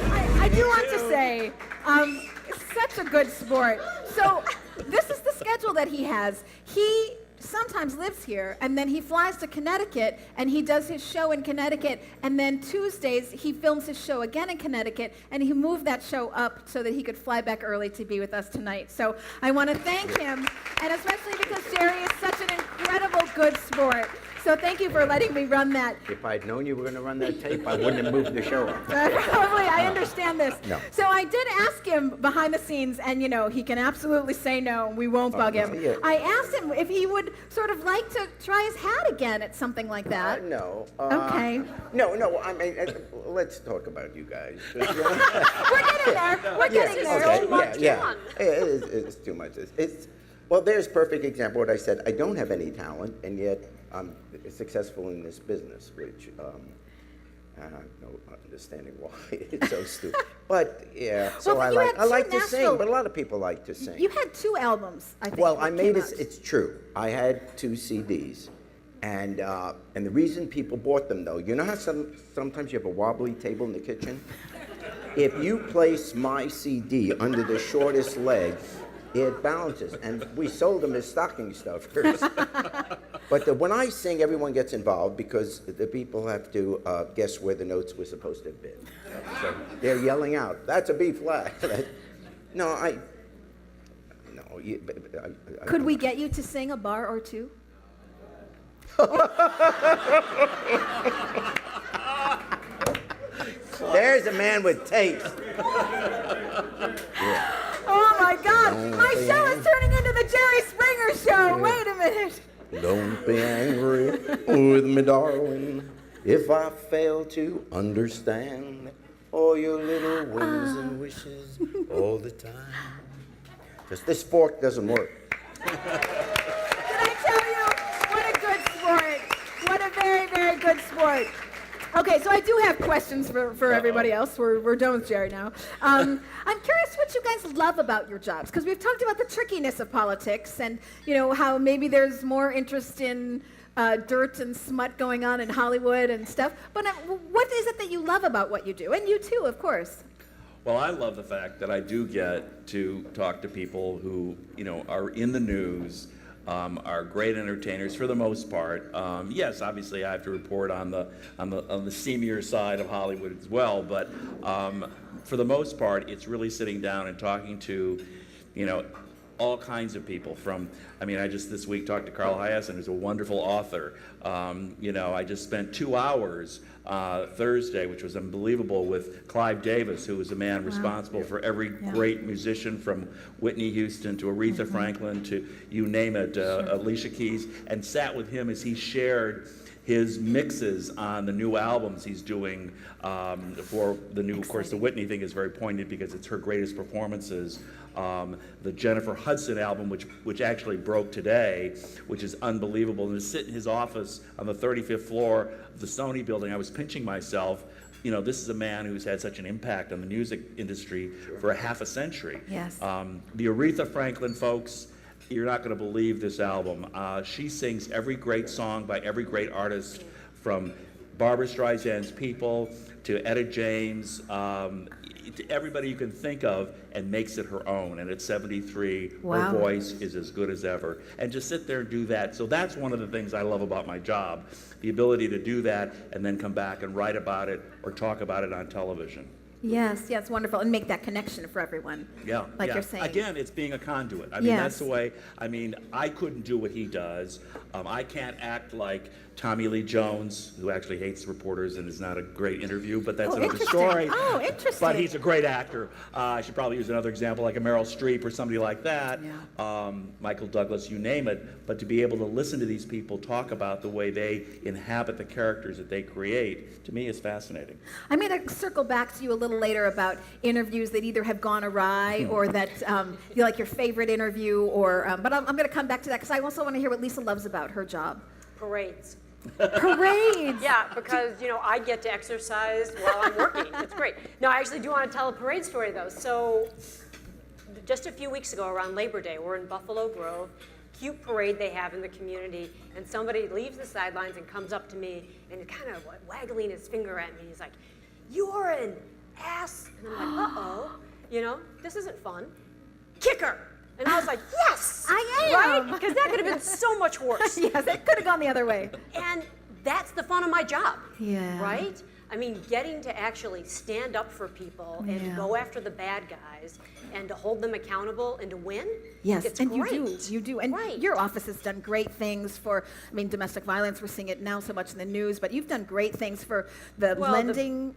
I do want to say, such a good sport. So this is the schedule that he has. He sometimes lives here, and then he flies to Connecticut, and he does his show in Connecticut, and then Tuesdays he films his show again in Connecticut, and he moved that show up so that he could fly back early to be with us tonight. So I want to thank him, and especially because Jerry is such an incredible good sport. So thank you for letting me run that. If I'd known you were going to run that tape, I wouldn't have moved the show up. Probably, I understand this. No. So I did ask him behind the scenes, and he can absolutely say no, and we won't bug him. Yeah. I asked him if he would sort of like to try his hat again at something like that. No. Okay. No, I mean, let's talk about you guys. We're getting there. We're getting there. Okay, yeah. It's too much. Well, there's a perfect example of what I said. I don't have any talent, and yet I'm successful in this business, which I have no understanding why it's so stupid. But yeah, so Well, I like to sing, but a lot of people like to sing. You had 2 albums, I think. Well, that I made came it. out. It's true. I had 2 CDs, and the reason people bought them, though, you know how sometimes you have a wobbly table in the kitchen. If you place my CD under the shortest leg, it balances, and we sold them as stocking stuffers. But when I sing, everyone gets involved because the people have to guess where the notes were supposed to have been. So they're yelling out, "That's a B flat." No. Could we get you to sing a bar or 2? There's a man with taste. Yeah. Oh my God! My show is turning into the Jerry Springer Show. Wait a minute. Don't be angry with me, darling, if I fail to understand all your little whims and wishes all the time. because this fork doesn't work. Did I tell you? What a good sport. What a very, very good sport. Okay, so I do have questions for everybody else. We're done with Jerry now. I'm curious what you guys love about your jobs, because we've talked about the trickiness of politics and, you know, how maybe there's more interest in dirt and smut going on in Hollywood and stuff. But what is it that you love about what you do? And you too, of course. Well, I love the fact that I do get to talk to people who, you know, are in the news, are great entertainers for the most part. Yes, obviously I have to report on the seamier side of Hollywood as well, but for the most part, it's really sitting down and talking to, you know, all kinds of people. From, I mean, I just this week talked to Carl Hiaasen, who's a wonderful author. You know, I just spent 2 hours Thursday, which was unbelievable, with Clive Davis, who was a man responsible for every great musician from Whitney Houston to Aretha Franklin to you name it, Alicia Keys, and sat with him as he shared his mixes on the new albums he's doing for the new, of course, the Whitney thing is very poignant because it's her greatest performances. The Jennifer Hudson album, which actually broke today, which is unbelievable. And to sit in his office on the 35th floor of the Sony building, I was pinching myself. You know, this is a man who's had such an impact on the music industry for a half a century. Yes. The Aretha Franklin folks, you're not going to believe this album. She sings every great song by every great artist, from Barbra Streisand's People to Etta James, to everybody you can think of, and makes it her own. And at 73, Wow. her voice is as good as ever. And just sit there and do that. So that's one of the things I love about my job, the ability to do that and then come back and write about it or talk about it on television. Yes, yes, wonderful. And make that connection for everyone. Yeah, Like yeah. you're saying. Again, it's being a conduit. I mean, Yes. that's the way, I mean, I couldn't do what he does. I can't act like Tommy Lee Jones, who actually hates reporters and is not a great interview, but that's another interesting. story. Oh, interesting. But he's a great actor. I should probably use another example, like a Meryl Streep or somebody like that. Michael Douglas, you name it. But to be able to listen to these people talk about the way they inhabit the characters that they create, to me, is fascinating. I'm going to circle back to you a little later about interviews that either have gone awry or that you like your favorite interview, or but I'm going to come back to that because I also want to hear what Lisa loves about her job. Parades. Parades. Yeah, because, you know, I get to exercise while I'm working. It's great. No, I actually do want to tell a parade story, though. So just a few weeks ago, around Labor Day, we're in Buffalo Grove, cute parade they have in the community, and somebody leaves the sidelines and comes up to me and kind of waggling his finger at me. He's like, "You're an ass." And I'm like, uh-oh, you know, this isn't fun. Kicker. And I was like, yes, I am. right? Because that could have been so much worse. Yes, it could have gone the other way. And that's the fun of my job, Yeah. right? I mean, getting to actually stand up for people and to go after the bad guys and to hold them accountable and to win. Yes, it's and great. you do. And Right. your office has done great things for, I mean, domestic violence, we're seeing it now so much in the news, but you've done great things for the lending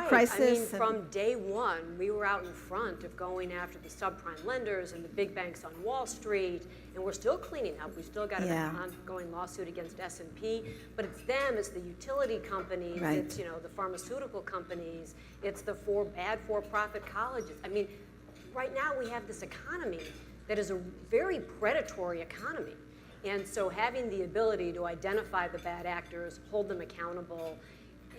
crisis. I mean, and- from day one, we were out in front of going after the subprime lenders and the big banks on Wall Street, and we're still cleaning up. We still got an ongoing lawsuit against S&P, but it's them, it's the utility companies, Right. it's, you know, the pharmaceutical companies, it's the bad for-profit colleges. I mean, right now we have this economy that is a very predatory economy. And so having the ability to identify the bad actors, hold them accountable,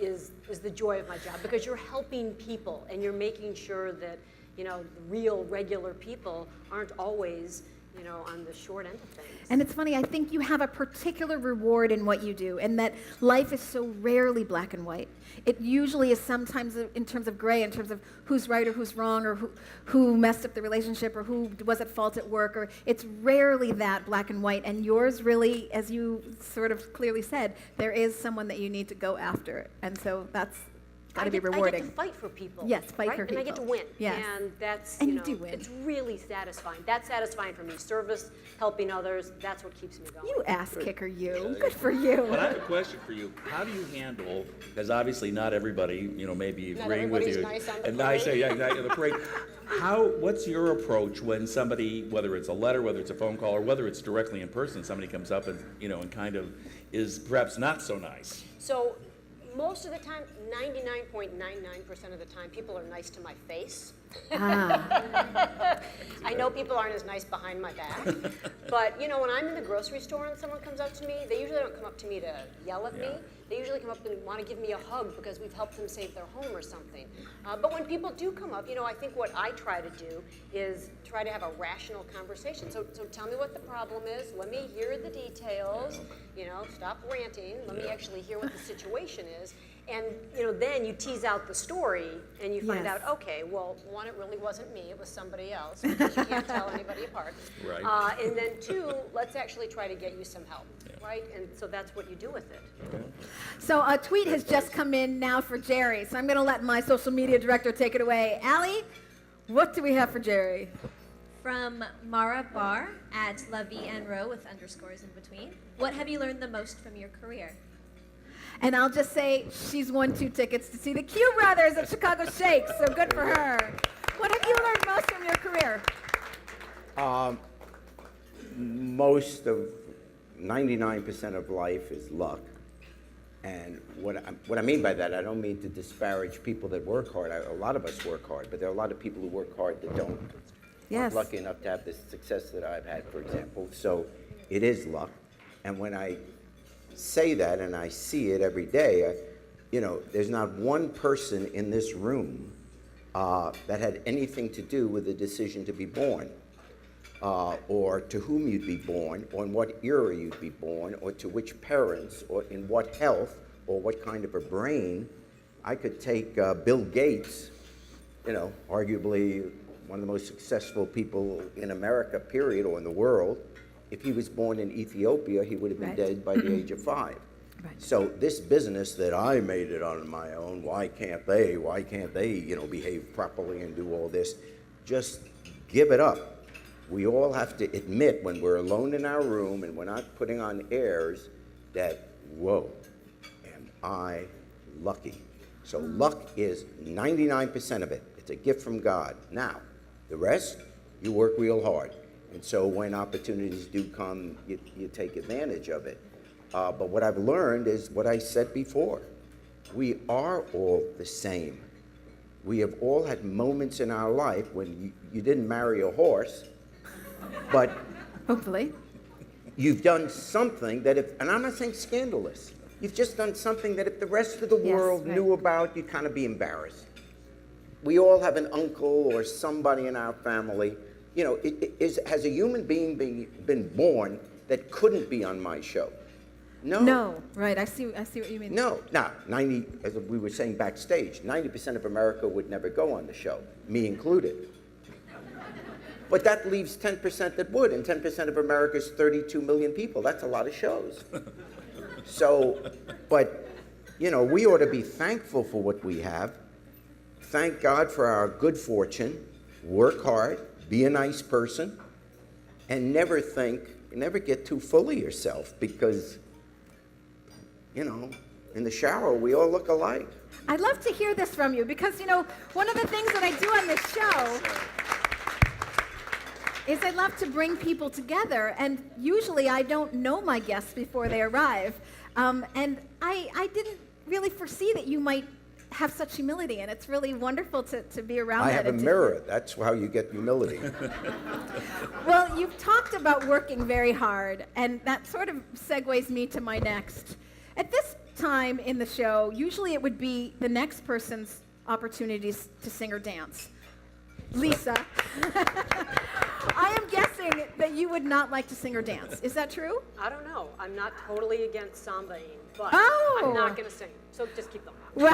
is the joy of my job, because you're helping people and you're making sure that, you know, real, regular people aren't always, you know, on the short end of things. And it's funny, I think you have a particular reward in what you do, and that life is so rarely black and white. It usually is sometimes in terms of gray, in terms of who's right or who's wrong, or who messed up the relationship, or who was at fault at work, or it's rarely that black and white. And yours really, as you sort of clearly said, there is someone that you need to go after. And so that's got to be rewarding. I get to fight for people. Yes, fight right? for people. And I get to win. Yes. And that's, And you you know, do win. it's really satisfying. That's satisfying for me. Service, helping others, that's what keeps me going. You ass kicker, you. Good for you. But I have a question for you. How do you handle, because obviously not everybody, you know, may be Not agreeing with you. everybody's nice on the And nice, parade. yeah, exactly, the parade. What's your approach when somebody, whether it's a letter, whether it's a phone call, or whether it's directly in person, somebody comes up and, you know, and kind of is perhaps not so nice? So most of the time, 99.99% of the time, people are nice to my face. I know people aren't as nice behind my back, but you know, when I'm in the grocery store and someone comes up to me, they usually don't come up to me to yell at me. They usually come up and want to give me a hug because we've helped them save their home or something. But when people do come up, you know, I think what I try to do is try to have a rational conversation. So tell me what the problem is. Let me hear the details. You know, stop ranting. Let me actually hear what the situation is. And you know, then you tease out the story and you find out, okay, well, one, it really wasn't me, it was somebody else, because you can't tell anybody apart. Right. And then two, let's actually try to get you some help, right? And so that's what you do with it. So a tweet has just come in now for Jerry, so I'm going to let my social media director take it away. Allie, what do we have for Jerry? From Mara Barr at Lovey and Rowe with underscores in between. What have you learned the most from your career? And I'll just say she's won 2 tickets to see the Q Brothers at Chicago Shakes, so good for her. What have you learned most from your career? Most of 99% of life is luck. And what I mean by that, I don't mean to disparage people that work hard. A lot of us work hard, but there are a lot of people who work hard that don't. Yes. I'm lucky enough to have the success that I've had, for example. So it is luck. And when I say that, and I see it every day, you know, there's not one person in this room that had anything to do with the decision to be born, or to whom you'd be born, or in what era you'd be born, or to which parents, or in what health, or what kind of a brain. I could take Bill Gates, you know, arguably one of the most successful people in America, period, or in the world. If he was born in Ethiopia, he would have been dead by the age of 5. Right. So this business that I made it on my own, why can't they, you know, behave properly and do all this? Just give it up. We all have to admit when we're alone in our room and we're not putting on airs that, whoa, am I lucky? So luck is 99% of it. It's a gift from God. Now, the rest, you work real hard. And so when opportunities do come, you take advantage of it. But what I've learned is what I said before. We are all the same. We have all had moments in our life when you didn't marry a horse, but hopefully you've done something that and I'm not saying scandalous, you've just done something that if the rest of the world knew about, you'd kind of be embarrassed. We all have an uncle or somebody in our family. You know, has a human being been born that couldn't be on my show? No. No, right. I see what you mean. No. Now, as we were saying backstage, 90% of America would never go on the show, me included. But that leaves 10% that would, and 10% of America's 32 million people. That's a lot of shows. So, but, you know, we ought to be thankful for what we have. Thank God for our good fortune. Work hard. Be a nice person, and never get too full of yourself, because, you know, in the shower, we all look alike. I'd love to hear this from you, because, you know, one of the things that I do on this show is I love to bring people together, and usually I don't know my guests before they arrive, and I didn't really foresee that you might have such humility, and it's really wonderful to be around that. I have a mirror. That's how you get humility. Well, you've talked about working very hard, and that sort of segues me to my next. At this time in the show, usually it would be the next person's opportunities to sing or dance. Lisa, I am guessing that you would not like to sing or dance. Is that true? I don't know. I'm not totally against sambaing, but Oh. I'm not going to sing. So just keep them. So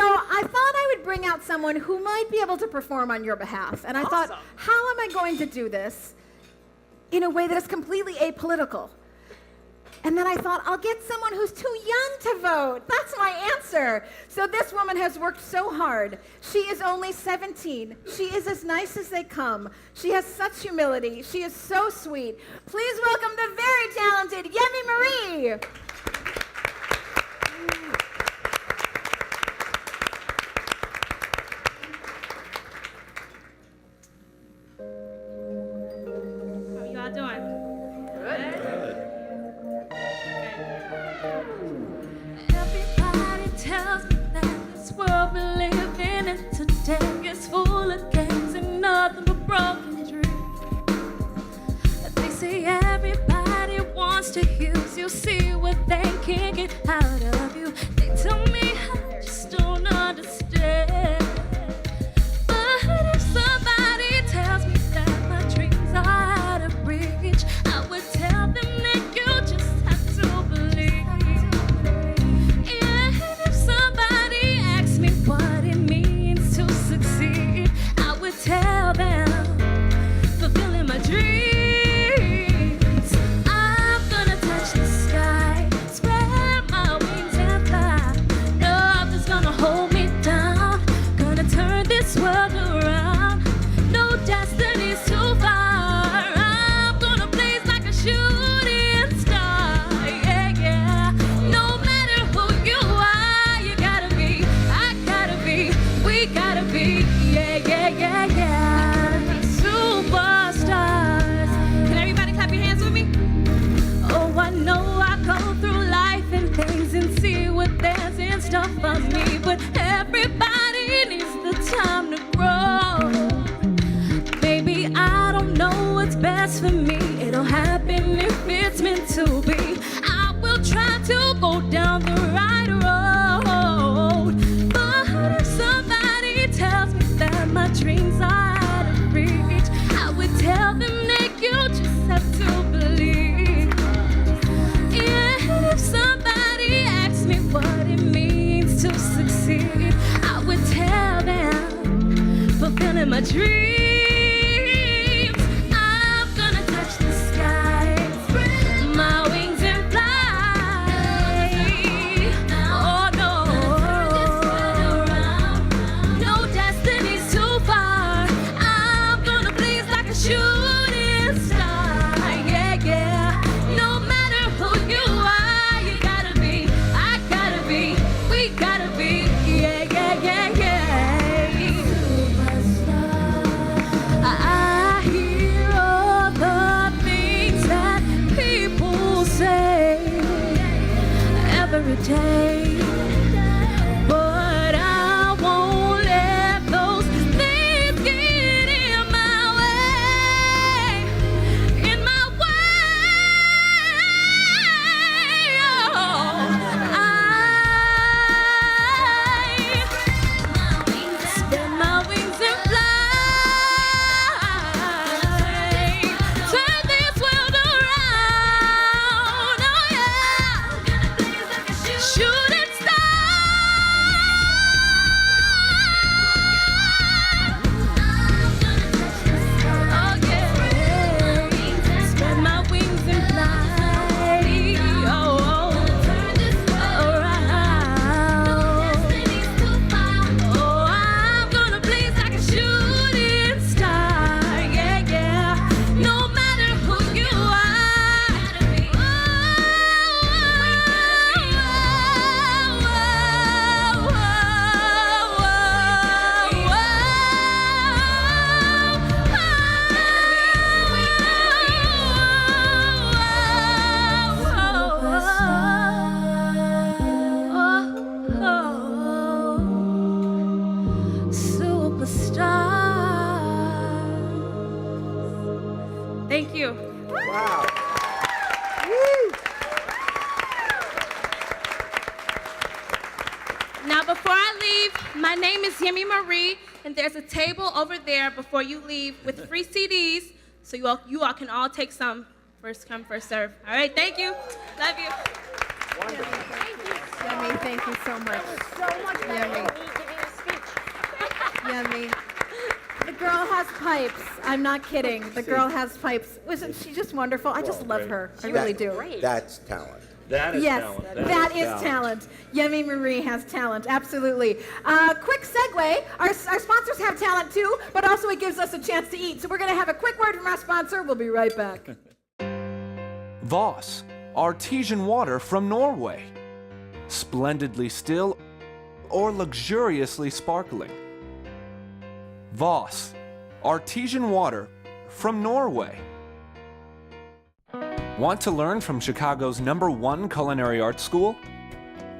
I thought I would bring out someone who might be able to perform on your behalf. And I thought, how am I going to do this in a way that is completely apolitical? And then I thought, I'll get someone who's too young to vote. That's my answer. So this woman has worked so hard. She is only 17. She is as nice as they come. She has such humility. She is so sweet. Please welcome the very talented Yemi Marie. How you all doing? Everybody tells me that this world we live in is today. proud of you. They tell me I just don't understand. But if somebody tells me that my dreams are out of reach, I would tell them that you just have to believe. And if somebody asks me what it means to succeed, I would tell them fulfilling my dreams. I'm gonna touch the sky, spread my wings and fly. Nothing's gonna hold me down. Gonna turn this world around. No destiny's too far. I'm gonna blaze like a shooting star. Yeah, yeah. No matter who you are, you gotta be, I gotta be, we gotta be. Yeah, yeah, yeah, yeah. Superstars. Can everybody clap your hands with me? Oh, I know I go through life and things and see what there's in store for me, but everybody needs the time to grow. Baby, I don't know what's best for me. It'll happen if it's meant to be. I will try to go down the right road. But if somebody tells me that my dreams are out of reach, I would tell them that you just have to believe. And if somebody asks me what it means to succeed, I would tell them fulfilling my dreams. I'm gonna touch the sky, spread my wings and fly. Oh no, no destiny's too far. I'm gonna blaze like a shooting star. Yeah, yeah. No matter who you are, you gotta be, I gotta be, we gotta be. Yeah, yeah, yeah, yeah. I hear all the things that people say every day, but I won't let those things get in my way, in my way. Oh, I spread my wings and fly. Turn this world around. Oh yeah. Shooting star. Oh yeah. Spread my wings and fly. Oh, turn this world around. Oh, I'm gonna blaze like a shooting star. Yeah, yeah. No matter who you Superstar. Thank you. Wow. Now, before I leave, my name is Yemi Marie, and there's a table over there before you leave with free CDs, so you all can all take some. First come, first serve. All right, thank you. Love you. Yummy, thank you so much. Yummy. Yummy. The girl has pipes. I'm not kidding. The girl has pipes. Wasn't she just wonderful? I just love her. I really do. That's talent. That is Yes, talent. that is talent. Yemi Marie has talent, absolutely. Quick segue, our sponsors have talent too, but also it gives us a chance to eat. So we're going to have a quick word from our sponsor. We'll be right back. Voss, artesian water from Norway. Splendidly still or luxuriously sparkling. Voss, artesian water from Norway. Want to learn from Chicago's #1 culinary arts school?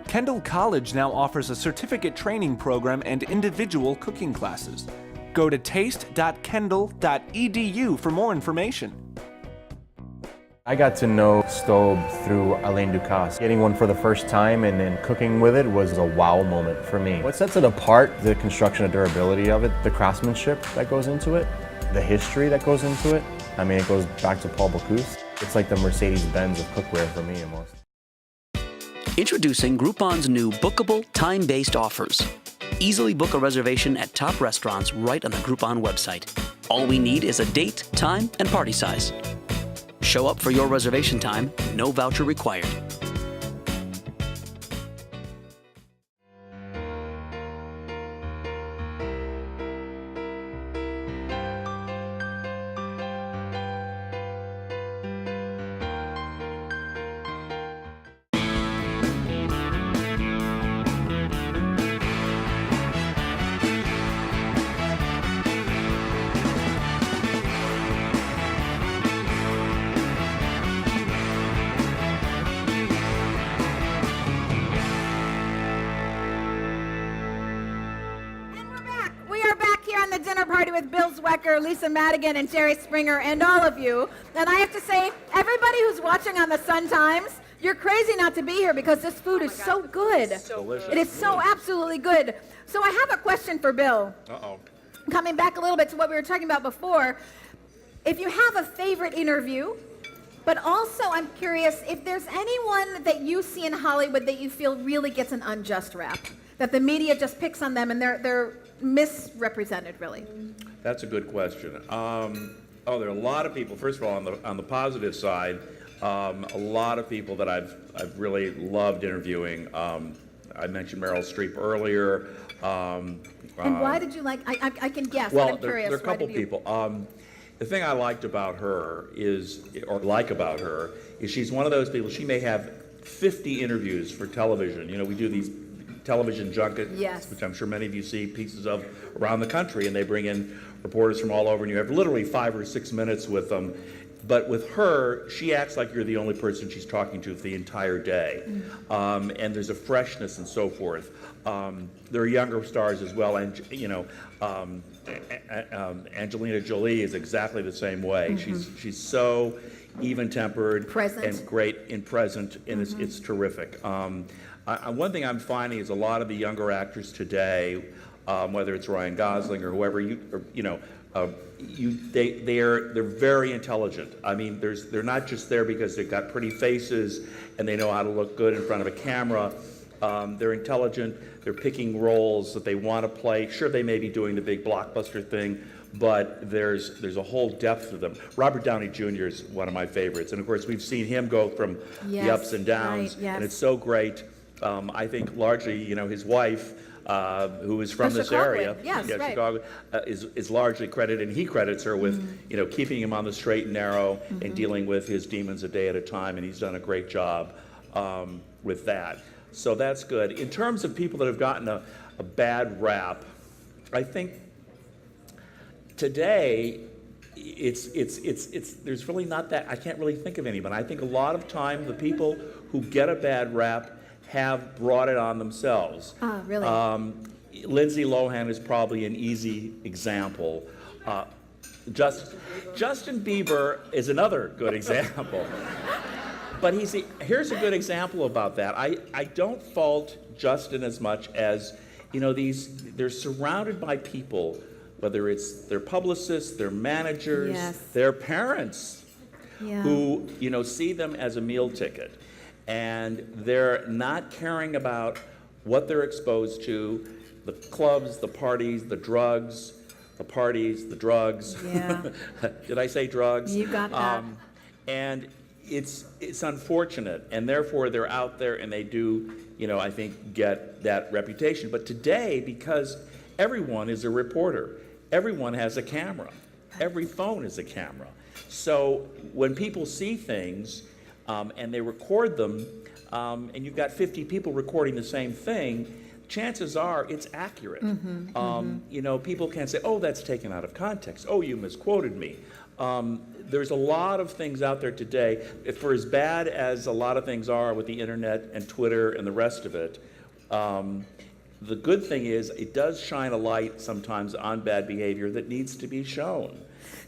Kendall College now offers a certificate training program and individual cooking classes. Go to taste.kendall.edu for more information. I got to know Staub through Alain Ducasse. Getting one for the first time and then cooking with it was a wow moment for me. What sets it apart, the construction and durability of it, the craftsmanship that goes into it, the history that goes into it. I mean, it goes back to Paul Bocuse. It's like the Mercedes-Benz of cookware for me almost. Introducing Groupon's new bookable, time-based offers. Easily book a reservation at top restaurants right on the Groupon website. All we need is a date, time, and party size. Show up for your reservation time, no voucher required. With Bill Zwecker, Lisa Madigan, and Jerry Springer, and all of you. And I have to say, everybody who's watching on the Sun Times, you're crazy not to be here because this food is so good. It's delicious. It is so absolutely good. So I have a question for Bill. Uh-oh. Coming back a little bit to what we were talking about before, if you have a favorite interview, but also I'm curious if there's anyone that you see in Hollywood that you feel really gets an unjust rap, that the media just picks on them and they're misrepresented, really. That's a good question. There are a lot of people. First of all, on the positive side, a lot of people that I've really loved interviewing. I mentioned Meryl Streep earlier. And why did you like? I can guess. Well, but I'm curious. there are a couple people. The thing I liked about her is she's one of those people. She may have 50 interviews for television. You know, we do these television junkets, yes, which I'm sure many of you see pieces of around the country, and they bring in reporters from all over, and you have literally 5 or 6 minutes with them. But with her, she acts like you're the only person she's talking to for the entire day. And there's a freshness and so forth. There are younger stars as well, and Angelina Jolie is exactly the same way. She's so even-tempered and great in present, and it's terrific. One thing I'm finding is a lot of the younger actors today, whether it's Ryan Gosling or whoever, they're very intelligent. I mean, they're not just there because they've got pretty faces and they know how to look good in front of a camera. They're intelligent. They're picking roles that they want to play. Sure, they may be doing the big blockbuster thing, but there's a whole depth to them. Robert Downey Jr. is one of my favorites, and of course we've seen him go from the ups and downs, and it's so great. I think largely, his wife, who is from this area, Chicago, is largely credited, and he credits her with, keeping him on the straight and narrow and dealing with his demons a day at a time, and he's done a great job with that. So that's good. In terms of people that have gotten a bad rap, I think today there's really not that. I can't really think of anyone. I think a lot of time the people who get a bad rap have brought it on themselves. Really? Lindsay Lohan is probably an easy example. Justin Bieber is another good example. But here's a good example about that. I don't fault Justin as much as, they're surrounded by people, whether it's their publicists, their managers, their parents, who, see them as a meal ticket. And they're not caring about what they're exposed to, the clubs, the parties, the drugs, the parties, the drugs. Yeah. Did I say drugs? You got that. And it's unfortunate, and therefore they're out there and they do, I think, get that reputation. But today, because everyone is a reporter, everyone has a camera, every phone is a camera. So when people see things, and they record them, and you've got 50 people recording the same thing, chances are it's accurate. People can't say, oh, that's taken out of context. Oh, you misquoted me. There's a lot of things out there today. For as bad as a lot of things are with the internet and Twitter and the rest of it, the good thing is it does shine a light sometimes on bad behavior that needs to be shown.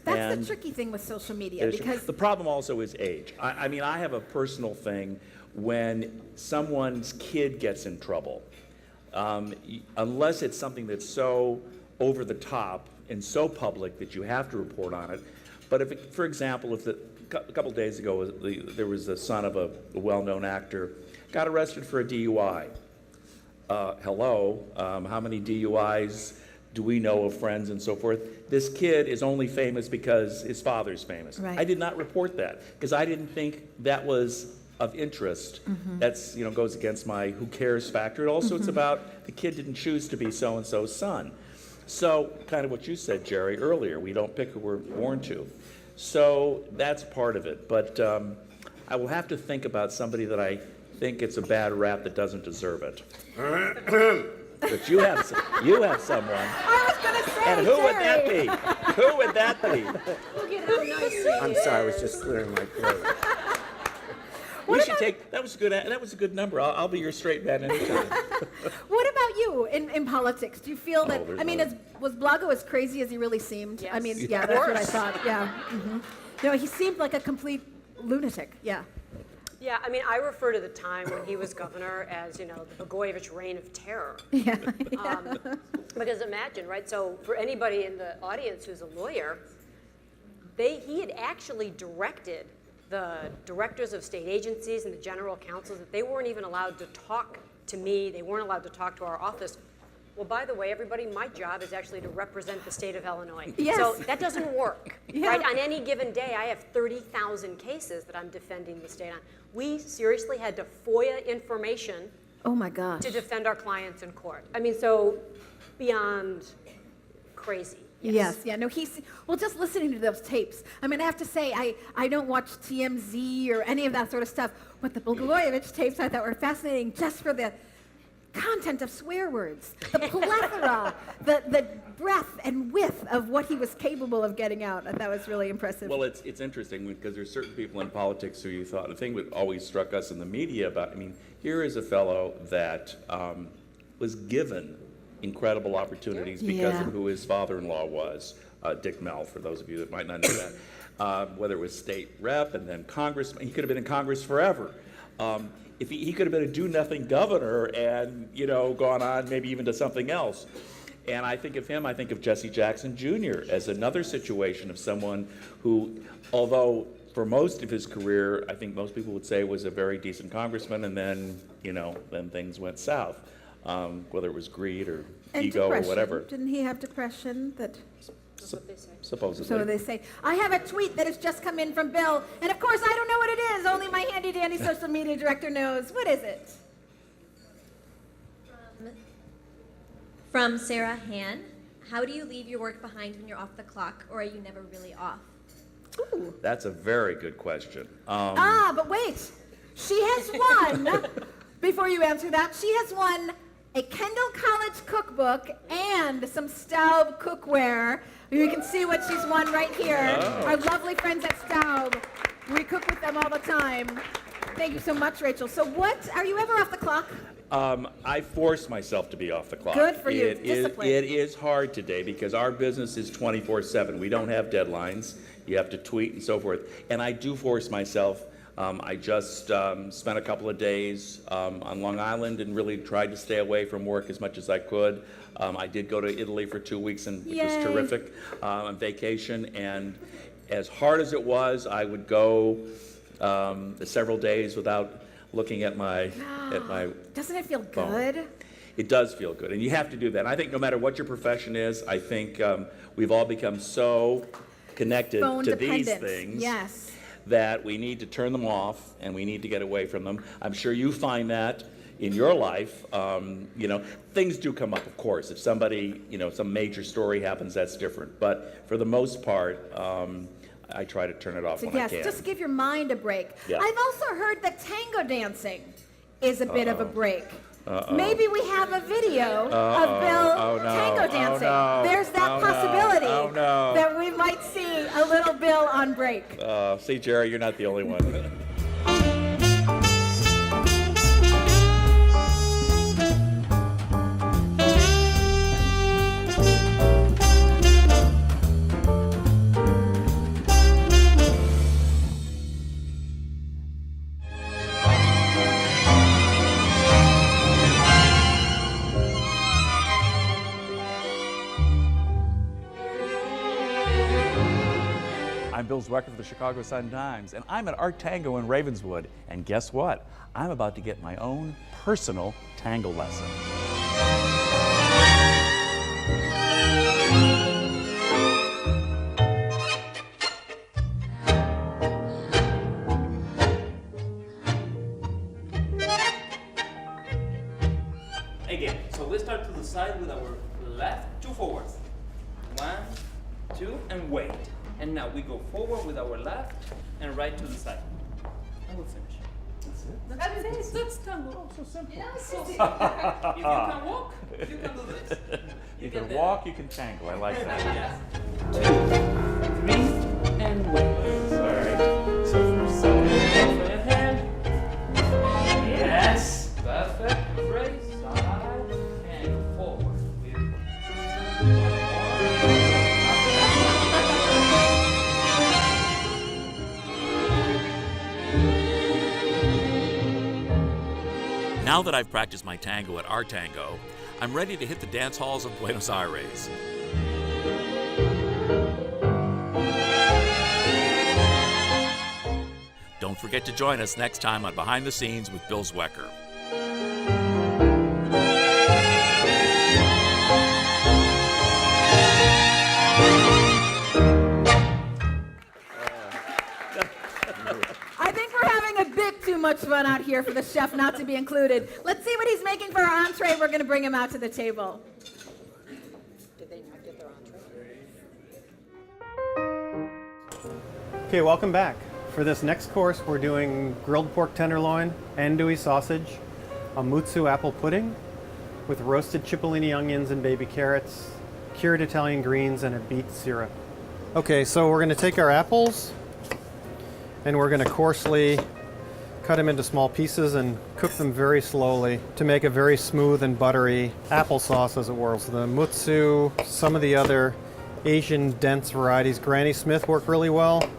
That's the tricky thing with social media, because the problem also is age. I mean, I have a personal thing when someone's kid gets in trouble. Unless it's something that's so over the top and so public that you have to report on it. But if, for example, a couple days ago, there was the son of a well-known actor, got arrested for a DUI. Hello, how many DUIs do we know of friends and so forth? This kid is only famous because his father's famous. Right. I did not report that because I didn't think that was of interest. That's, goes against my who cares factor. Also, it's about the kid didn't choose to be so-and-so's son. So, kind of what you said, Jerry, earlier, we don't pick who we're born to. So that's part of it. But I will have to think about somebody that I think it's a bad rap that doesn't deserve it. But you have someone. I was going to say, and who would that be? Who would that be? Look at how nice I'm sorry, I was just clearing my throat. We should take, that was a good number. I'll be your straight man anytime. What about you in politics? Do you feel that, there's I mean, was Blago as crazy as he really seemed? Yes. I mean, Of yeah, that's what I course. thought, yeah. No, he seemed like a complete lunatic, yeah. Yeah, I mean, I refer to the time when he was governor as, the Blagojevich reign of terror. Yeah. Because imagine, right? So for anybody in the audience who's a lawyer, he had actually directed the directors of state agencies and the general counsels that they weren't even allowed to talk to me. They weren't allowed to talk to our office. Well, by the way, everybody, my job is actually to represent the state of Illinois. Yes. So that doesn't work, Yeah. right? On any given day, I have 30,000 cases that I'm defending the state on. We seriously had to FOIA information Oh my gosh. to defend our clients in court. I mean, so beyond crazy. Yes, yeah, no, well, just listening to those tapes. I mean, I have to say, I don't watch TMZ or any of that sort of stuff, but the Blagojevich tapes I thought were fascinating just for the content of swear words, the plethora, the breadth and width of what he was capable of getting out. I thought was really impressive. Well, it's interesting because there's certain people in politics who you thought, the thing that always struck us in the media about, I mean, here is a fellow that was given incredible opportunities because of who his father-in-law was, Dick Mell, for those of you that might not know that. Whether it was state rep and then congressman, he could have been in Congress forever. If he could have been a do-nothing governor and, gone on maybe even to something else. And I think of him, I think of Jesse Jackson Jr. as another situation of someone who, although for most of his career, I think most people would say was a very decent congressman, and then, then things went south. Whether it was greed or and ego depression. or whatever. Didn't he have depression? That's what they say. Supposedly. So they say. I have a tweet that has just come in from Bill, and of course I don't know what it is. Only my handy-dandy social media director knows. What is it? From Sarah Han, how do you leave your work behind when you're off the clock, or are you never really off? Ooh. That's a very good question. But wait. She has won, before you answer that, she has won a Kendall College cookbook and some Staub cookware. You can see what she's won right here. Oh. Our lovely friends at Staub. We cook with them all the time. Thank you so much, Rachel. So are you ever off the clock? I force myself to be off the clock. Good for you. Discipline. It is hard today because our business is 24/7. We don't have deadlines. You have to tweet and so forth. And I do force myself. I just spent a couple of days on Long Island and really tried to stay away from work as much as I could. I did go to Italy for 2 weeks, and it was terrific on vacation. And as hard as it was, I would go several days without looking at my Doesn't it feel phone. good? It does feel good, and you have to do that. And I think no matter what your profession is, I think we've all become so connected Phone to these dependent. things. Yes. That we need to turn them off and we need to get away from them. I'm sure you find that in your life. Things do come up, of course. If somebody, some major story happens, that's different. But for the most part, I try to turn it off when I can. Just give your mind a break. Yeah. I've also heard that tango dancing is a bit of a break. Uh-oh. Maybe we have a video of Bill tango dancing. There's that possibility that we might see a little Bill on break. See, Jerry, you're not the only one. Zwecker for the Chicago Sun-Times, and I'm at Art Tango in Ravenswood. And guess what? I'm about to get my own personal tango lesson. Again, so we start to the side with our left, 2 forwards. 1, 2, and wait. And now we go forward with our left and right to the side. And we'll finish. That's it. That's tango. Oh, so simple. Yeah, so if you can walk, you can do this. You can walk, you can tango. I like that. Yes. 2, 3, and wait. All right. So first side, open your hand. Yes. Perfect. Great. Side and forward. Now that I've practiced my tango at Art Tango, I'm ready to hit the dance halls of Buenos Aires. Don't forget to join us next time on Behind the Scenes with Bill Zwecker. I think we're having a bit too much fun out here for the chef not to be included. Let's see what he's making for our entree. We're going to bring him out to the table. Did they not get their entree? Okay, welcome back. For this next course, we're doing grilled pork tenderloin, andouille sausage, a mutsu apple pudding with roasted cipollini onions and baby carrots, cured Italian greens, and a beet syrup. Okay, so we're going to take our apples and we're going to coarsely cut them into small pieces and cook them very slowly to make a very smooth and buttery applesauce, as it were. So the mutsu, some of the other Asian dense varieties, Granny Smith, work really well.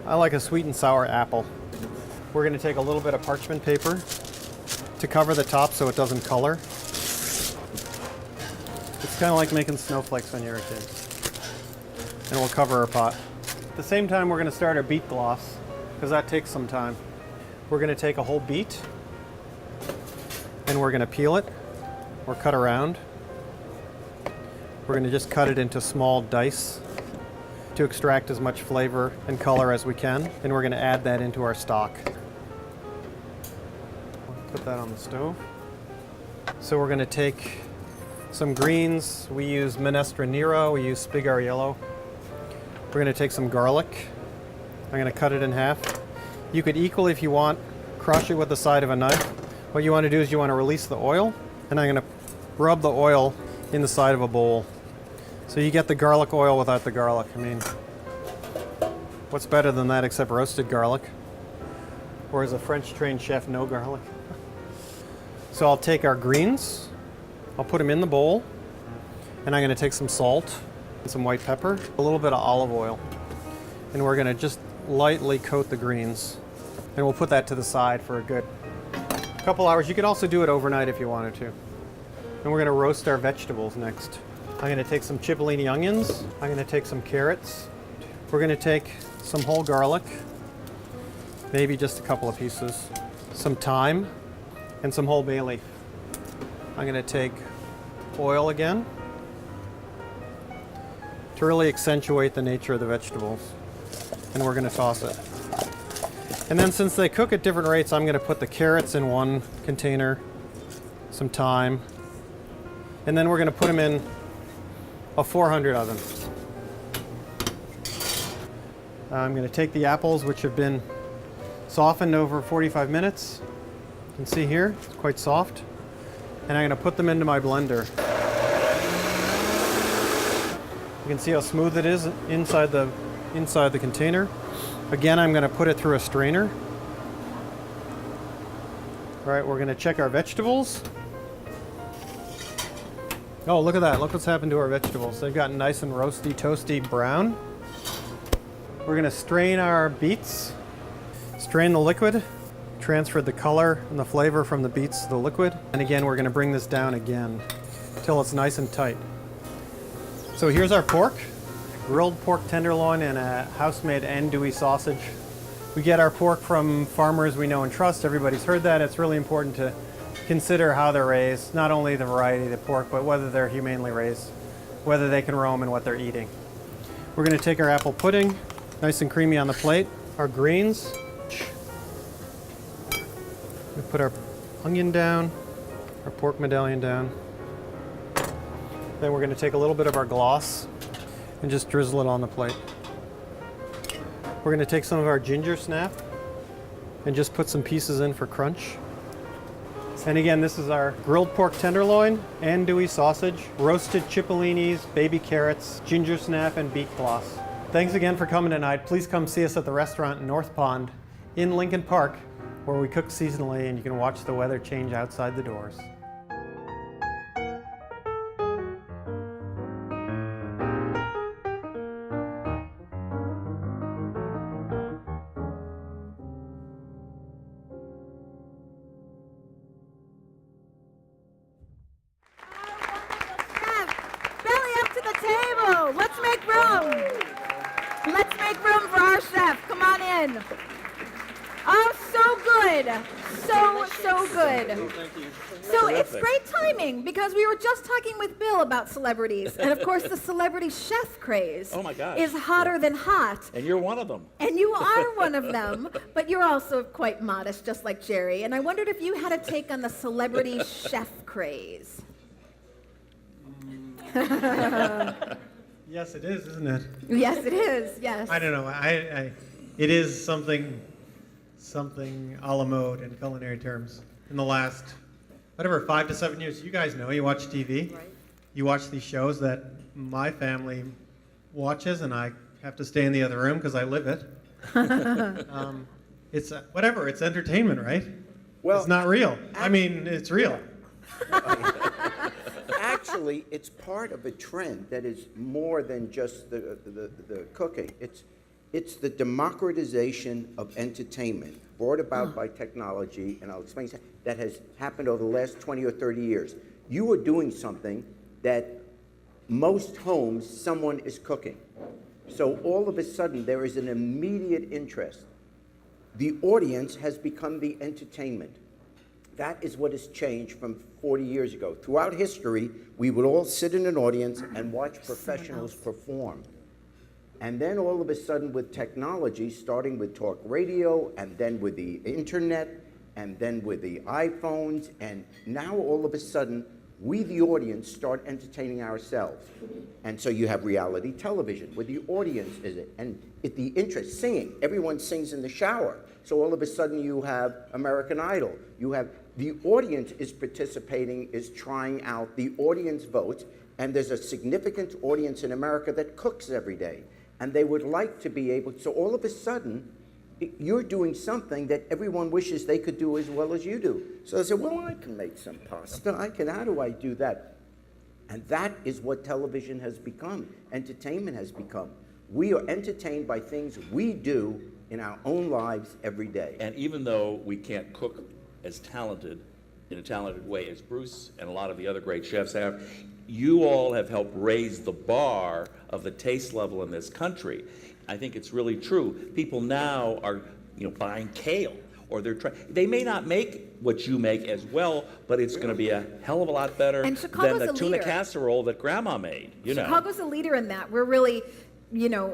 I like a sweet and sour apple. We're going to take a little bit of parchment paper to cover the top so it doesn't color. It's kind of like making snowflakes when you're a kid. And we'll cover our pot. At the same time, we're going to start our beet gloss, because that takes some time. We're going to take a whole beet and we're going to peel it or cut around. We're going to just cut it into small dice to extract as much flavor and color as we can, and we're going to add that into our stock. Put that on the stove. So we're going to take some greens. We use minestra nero, we use spigariello. We're going to take some garlic. I'm going to cut it in half. You could equally, if you want, crush it with the side of a knife. What you want to do is you want to release the oil, and I'm going to rub the oil in the side of a bowl. So you get the garlic oil without the garlic. I mean, what's better than that except roasted garlic? Or as a French-trained chef, no garlic. So I'll take our greens, I'll put them in the bowl, and I'm going to take some salt and some white pepper, a little bit of olive oil, and we're going to just lightly coat the greens. And we'll put that to the side for a good couple hours. You could also do it overnight if you wanted to. And we're going to roast our vegetables next. I'm going to take some cipollini onions. I'm going to take some carrots. We're going to take some whole garlic, maybe just a couple of pieces, some thyme, and some whole bay leaf. I'm going to take oil again to really accentuate the nature of the vegetables. And we're going to toss it. And then since they cook at different rates, I'm going to put the carrots in one container, some thyme, and then we're going to put them in a 400 oven. I'm going to take the apples, which have been softened over 45 minutes. You can see here, it's quite soft. And I'm going to put them into my blender. You can see how smooth it is inside the container. Again, I'm going to put it through a strainer. All right, we're going to check our vegetables. Oh, look at that. Look what's happened to our vegetables. They've gotten nice and roasty, toasty brown. We're going to strain our beets. Strain the liquid. Transferred the color and the flavor from the beets to the liquid. And again, we're going to bring this down again until it's nice and tight. So here's our pork. grilled pork tenderloin and a house-made andouille sausage. We get our pork from farmers we know and trust. Everybody's heard that. It's really important to consider how they're raised, not only the variety of the pork, but whether they're humanely raised, whether they can roam and what they're eating. We're going to take our apple pudding, nice and creamy on the plate, our greens. We put our onion down, our pork medallion down. Then we're going to take a little bit of our gloss and just drizzle it on the plate. We're going to take some of our ginger snap and just put some pieces in for crunch. And again, this is our grilled pork tenderloin, andouille sausage, roasted cipollinis, baby carrots, ginger snap, and beet gloss. Thanks again for coming tonight. Please come see us at the restaurant in North Pond in Lincoln Park, where we cook seasonally and you can watch the weather change outside the doors. Because we were just talking with Bill about celebrities, and of course the celebrity chef craze is hotter than hot. And you're one of them. And you are one of them, but you're also quite modest, just like Jerry. And I wondered if you had a take on the celebrity chef craze. Yes, it is, isn't it? Yes, it is, yes. I don't know. It is something a la mode in culinary terms in the last, 5 to 7 years. You guys know, you watch TV. Right. You watch these shows that my family watches, and I have to stay in the other room because I live it. It's it's entertainment, right? Well, it's not real. It's real. Actually, it's part of a trend that is more than just the cooking. It's the democratization of entertainment brought about by technology, and I'll explain that has happened over the last 20 or 30 years. You are doing something that most homes someone is cooking. So all of a sudden there is an immediate interest. The audience has become the entertainment. That is what has changed from 40 years ago. Throughout history, we would all sit in an audience and watch professionals perform. And then all of a sudden with technology, starting with talk radio, and then with the internet, and then with the iPhones, and now all of a sudden, we, the audience, start entertaining ourselves. And so you have reality television, where the audience is it, and the interest, singing. Everyone sings in the shower. So all of a sudden you have American Idol. You have, the audience is participating, is trying out, the audience votes, and there's a significant audience in America that cooks every day. And they would like to be able, so all of a sudden, you're doing something that everyone wishes they could do as well as you do. So they say, well, I can make some pasta. How do I do that? And that is what television has become, entertainment has become. We are entertained by things we do in our own lives every day. And even though we can't cook as talented, in a talented way as Bruce and a lot of the other great chefs have, you all have helped raise the bar of the taste level in this country. I think it's really true. People now are, buying kale, or they may not make what you make as well, but it's going to be a hell of a lot better than the tuna casserole that Grandma made. Chicago's a leader in that. We're really,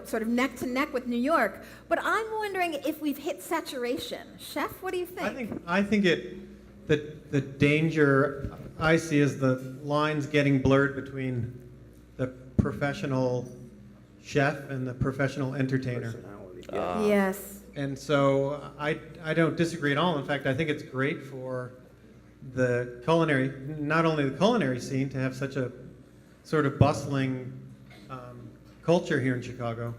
sort of neck to neck with New York. But I'm wondering if we've hit saturation. Chef, what do you think? I think the danger I see is the lines getting blurred between the professional chef and the professional entertainer. Yes. And so I don't disagree at all. In fact, I think it's great for the culinary, not only the culinary scene, to have such a sort of bustling culture here in Chicago,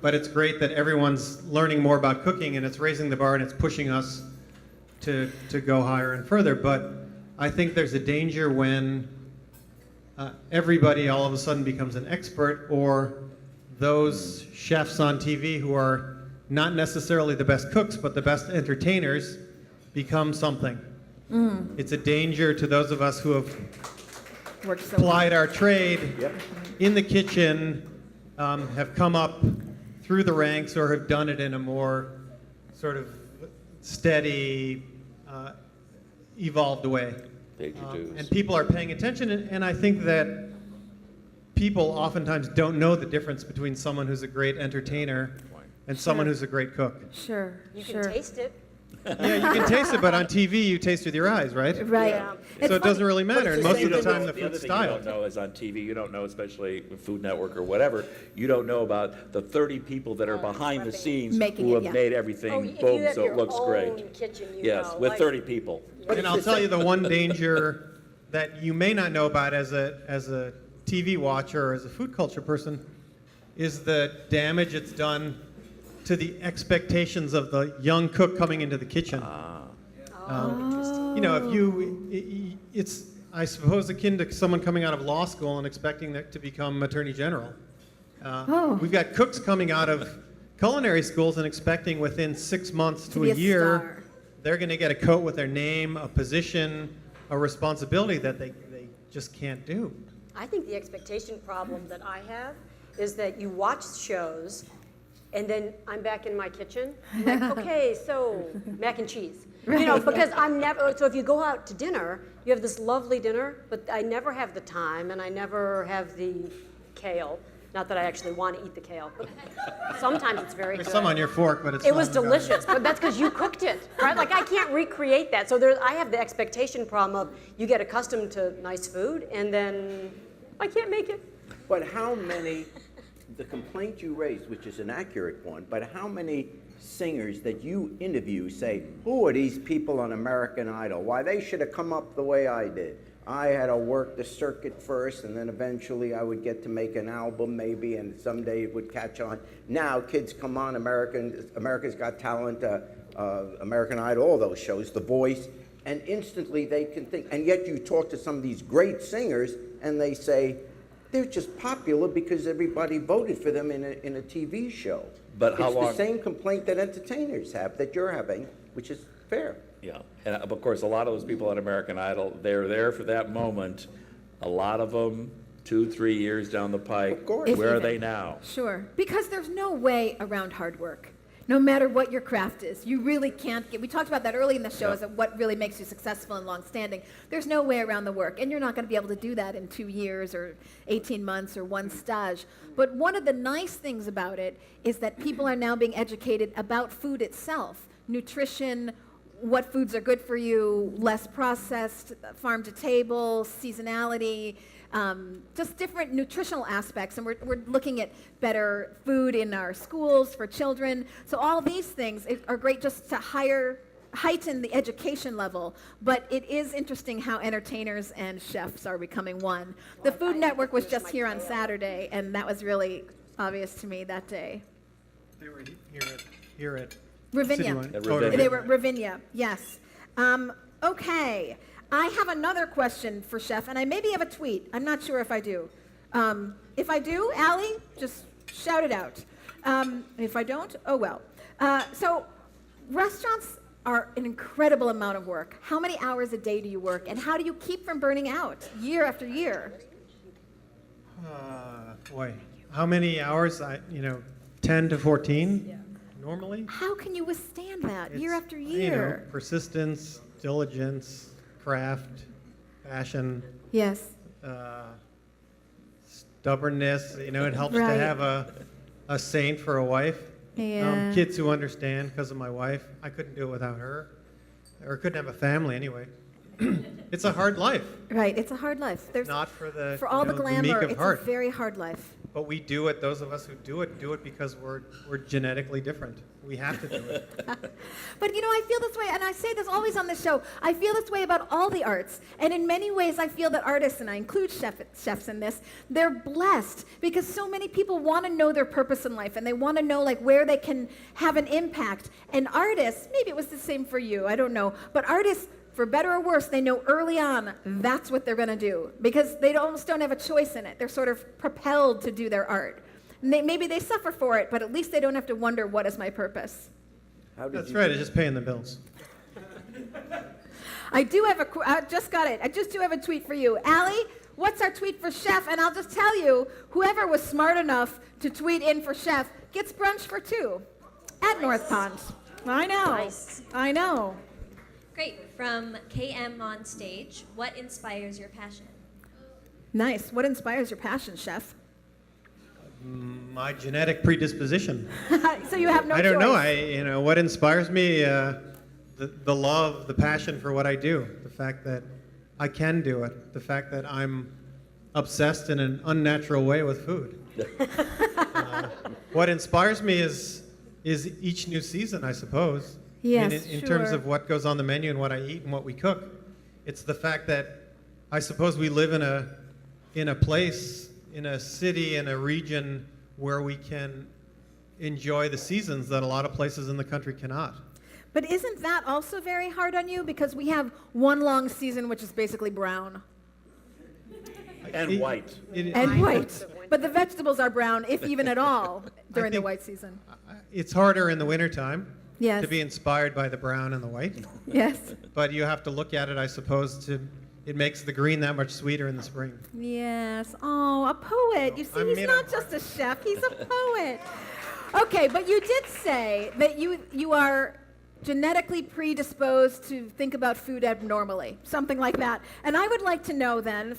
but it's great that everyone's learning more about cooking, and it's raising the bar and it's pushing us to go higher and further. But I think there's a danger when everybody all of a sudden becomes an expert, or those chefs on TV who are not necessarily the best cooks but the best entertainers become something. It's a danger to those of us who have plied our trade in the kitchen have come up through the ranks or have done it in a more sort of steady, evolved way. And people are paying attention, and I think that people oftentimes don't know the difference between someone who's a great entertainer and someone who's a great cook. Sure. You can taste it. Yeah, you can taste it, but on TV you taste with your eyes, right? Right. Yeah. So it doesn't really matter, and most of the time the other food's thing styled. you don't know is on TV, you don't know, especially with Food Network or whatever, you don't know about the 30 people that are behind the scenes Making who it, have yeah. made everything Oh, if boom, you have so it your looks own great. kitchen, you Yes, know, with like- 30 people. And I'll tell you the one danger that you may not know about as a TV watcher or as a food culture person is the damage it's done to the expectations of the young cook coming into the kitchen. You know, if it's, I suppose, akin to someone coming out of law school and expecting that to become Attorney General. We've got cooks coming out of culinary schools and expecting within 6 months to be a a year, star. they're going to get a coat with their name, a position, a responsibility that they just can't do. I think the expectation problem that I have is that you watch shows and then I'm back in my kitchen. I'm like, okay, so mac and cheese. You know, because I'm never, so if you go out to dinner, you have this lovely dinner, but I never have the time and I never have the kale. Not that I actually want to eat the kale, but sometimes it's very There's good. some on your fork, but it's It was not- delicious, but that's because you cooked it, right? Like I can't recreate that. So I have the expectation problem of you get accustomed to nice food and then I can't make it. But how many, the complaint you raised, which is an accurate one, but how many singers that you interview say, who are these people on American Idol? Why, they should have come up the way I did. I had to work the circuit first, and then eventually I would get to make an album maybe, and someday it would catch on. Now kids come on, America's Got Talent, American Idol, all those shows, The Voice, and instantly they can think. And yet you talk to some of these great singers, and they say, they're just popular because everybody voted for them in a TV show. But how it's long? the same complaint that entertainers have, that you're having, which is fair. Yeah, and of course, a lot of those people on American Idol, they're there for that moment. A lot of them, 2-3 years down the pike, If where are even. they now? Sure, because there's no way around hard work. No matter what your craft is, you really can't get, we talked about that early in the show, Yeah. is that what really makes you successful and long-standing. There's no way around the work, and you're not going to be able to do that in 2 years or 18 months or one stage. But one of the nice things about it is that people are now being educated about food itself, nutrition, what foods are good for you, less processed, farm to table, seasonality, just different nutritional aspects. And we're looking at better food in our schools for children. So all these things are great just to heighten the education level. But it is interesting how entertainers and chefs are becoming one. The Food Network was just here on Saturday, and that was really obvious to me that day. They were here at Ravinia. Citywide. At Ravinia. They were Ravinia, yes. Okay, I have another question for Chef, and I maybe have a tweet. I'm not sure if I do. If I do, Allie, just shout it out. If I don't, oh well. So restaurants are an incredible amount of work. How many hours a day do you work, and how do you keep from burning out year after year? Boy, how many hours? 10 to 14 normally. How can you withstand that year after You know, year? persistence, diligence, craft, passion. Yes. Stubbornness. You know, it helps to Right. have a saint for a wife. Yeah. Kids who understand because of my wife. I couldn't do it without her, or couldn't have a family anyway. It's a hard life. Right, it's a hard life. There's Not for the for all the meek glamour. of It's heart. a very hard life. But we do it. Those of us who do it because we're genetically different. We have to do it. But you know, I feel this way, and I say this always on the show, I feel this way about all the arts. And in many ways, I feel that artists, and I include chefs in this, they're blessed because so many people want to know their purpose in life, and they want to know like where they can have an impact. And artists, maybe it was the same for you, I don't know, but artists, for better or worse, they know early on that's what they're going to do because they almost don't have a choice in it. They're sort of propelled to do their art. And maybe they suffer for it, but at least they don't have to wonder, what is my purpose? That's right. It's just paying the bills. I do have I just got it. I just do have a tweet for you. Allie, What's our tweet for chef? And I'll just tell you, whoever was smart enough to tweet in for chef gets brunch for two at North Pond. I know. Nice. I know. Great. From KM on stage, what inspires your passion? Nice. What inspires your passion, chef? My genetic predisposition. So you have no choice. I don't know. What inspires me, the love, the passion for what I do, the fact that I can do it, the fact that I'm obsessed in an unnatural way with food. What inspires me is each new season, I suppose. Yes, in terms of what goes on the menu and what I eat and what we cook. It's the fact that I suppose we live in a place, in a city, in a region where we can enjoy the seasons that a lot of places in the country cannot. But isn't that also very hard on you? Because we have one long season, which is basically brown. And white. And white. But the vegetables are brown, if even at all, during the white season. It's harder in the wintertime Yes. to be inspired by the brown and the white. Yes. But you have to look at it, I suppose, it makes the green that much sweeter in the spring. Yes. Oh, a poet. You see, he's not just a chef, he's a poet. Okay, but you did say that you are genetically predisposed to think about food abnormally, something like that. And I would like to know then,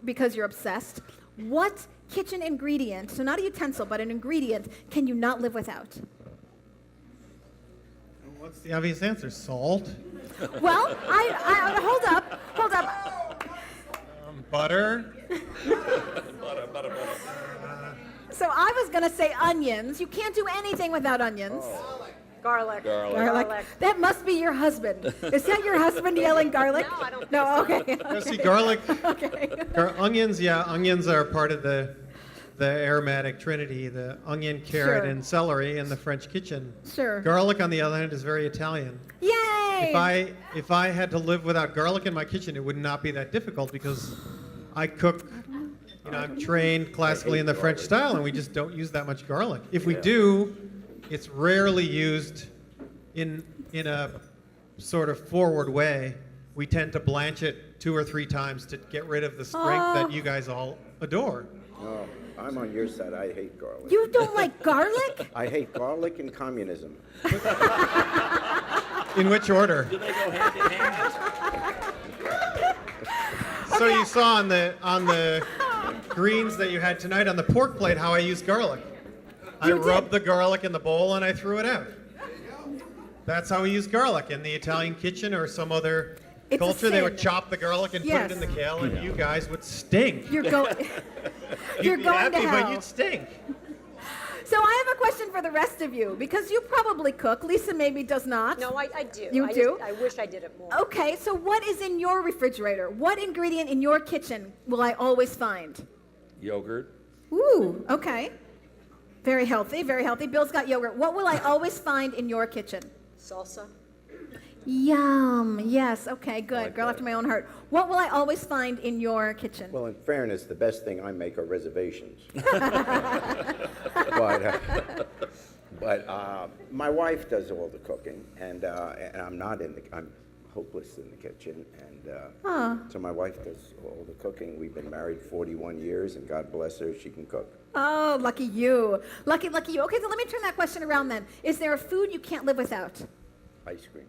because you're obsessed, what kitchen ingredient, so not a utensil, but an ingredient, can you not live without? What's the obvious answer? Salt? Well, I hold up. Butter? Butter. So I was going to say onions. You can't do anything without onions. Garlic. That must be your husband. Is that your husband yelling garlic? No, I don't think No, so. okay. No, see, garlic. Okay. Onions are part of the aromatic trinity, the onion, carrot, Sure. and celery in the French kitchen. Sure. Garlic, on the other hand, is very Italian. Yay! If I had to live without garlic in my kitchen, it would not be that difficult because I cook, I'm trained classically in the French style, and we just don't use that much garlic. If we do, it's rarely used in a sort of forward way. We tend to blanch it 2 or 3 times to get rid of the strength that you guys all adore. Oh, I'm on your side. I hate garlic. You don't like garlic? I hate garlic and communism. In which order? Do they go hand in hand? So you saw on the greens that you had tonight on the pork plate how I use garlic. I rubbed the garlic in the bowl and I threw it out. That's how we use garlic in the Italian kitchen or some other culture. They would chop the garlic and put it in the kale, and you guys would stink. You're going You'd be happy, to hell. but you'd stink. So I have a question for the rest of you, because you probably cook. Lisa maybe does not. No, I do. You do? I wish I did it more. Okay, so what is in your refrigerator? What ingredient in your kitchen will I always find? Yogurt. Ooh, okay. Very healthy, very healthy. Bill's got yogurt. What will I always find in your kitchen? Salsa. Yum. Yes, okay, good. Girl after my own heart. What will I always find in your kitchen? Well, in fairness, the best thing I make are reservations. But my wife does all the cooking, and I'm hopeless in the kitchen, and so my wife does all the cooking. We've been married 41 years, and God bless her, she can cook. Oh, lucky you. Lucky you. Okay, so let me turn that question around then. Is there a food you can't live without? Ice cream.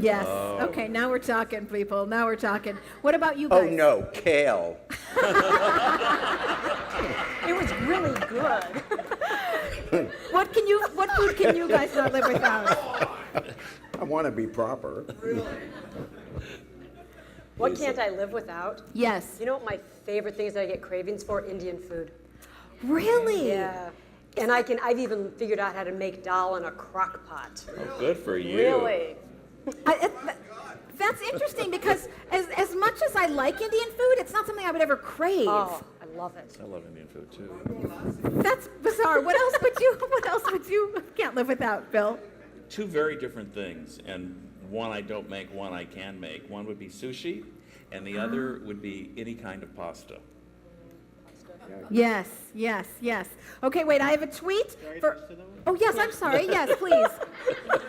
Yes. Oh. Okay, now we're talking, people. Now we're talking. What about you guys? Oh no, kale. It was really good. What food can you guys not live without? I want to be proper. What can't I live without? Yes. You know what my favorite thing is that I get cravings for? Indian food. Really? Yeah. And I've even figured out how to make dal in a crock pot. Oh, good for you. Really? That's interesting because as much as I like Indian food, it's not something I would ever crave. Oh, I love it. I love Indian food too. That's bizarre. What else would you can't live without, Bill? 2 very different things, and one I don't make, one I can make. One would be sushi, and the other would be any kind of pasta. Yes. Okay, wait, I have a tweet for... Oh, yes, I'm sorry. Yes, please.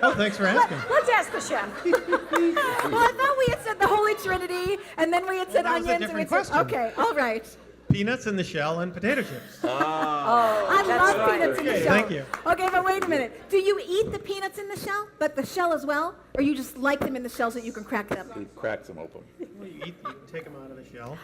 Oh, thanks for asking. Let's ask the chef. Well, I thought we had said the Holy Trinity, and then we had said that was a onions. different and we said, question. okay, all right. Peanuts in the shell and potato chips. I love peanuts in the Okay, shell. thank you. Okay, but wait a minute. Do you eat the peanuts in the shell, but the shell as well? Or you just like them in the shell so that you can crack them? He cracks them open. Well, you take them out of the shell.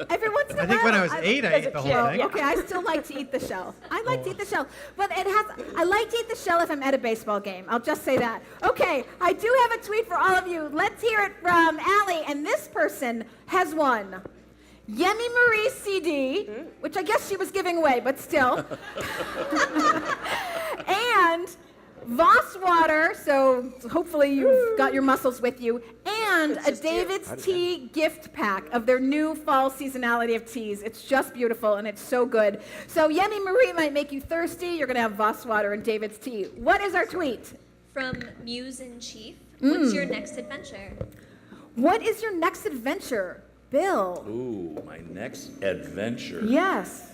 Every once in a while. I think when I was 8, I ate the whole thing. Okay, I still like to eat the shell. I like to eat the shell. But I like to eat the shell if I'm at a baseball game. I'll just say that. Okay, I do have a tweet for all of you. Let's hear it from Allie. And this person has won Yemi Marie CD, which I guess she was giving away, but still. And Voss water, so hopefully you've got your muscles with you, and a David's Tea gift pack of their new fall seasonality of teas. It's just beautiful, and it's so good. So Yemi Marie might make you thirsty. You're going to have Voss water and David's Tea. What is our tweet? From Muse in Chief. What's your next adventure? What is your next adventure, Bill? Ooh, my next adventure. Yes.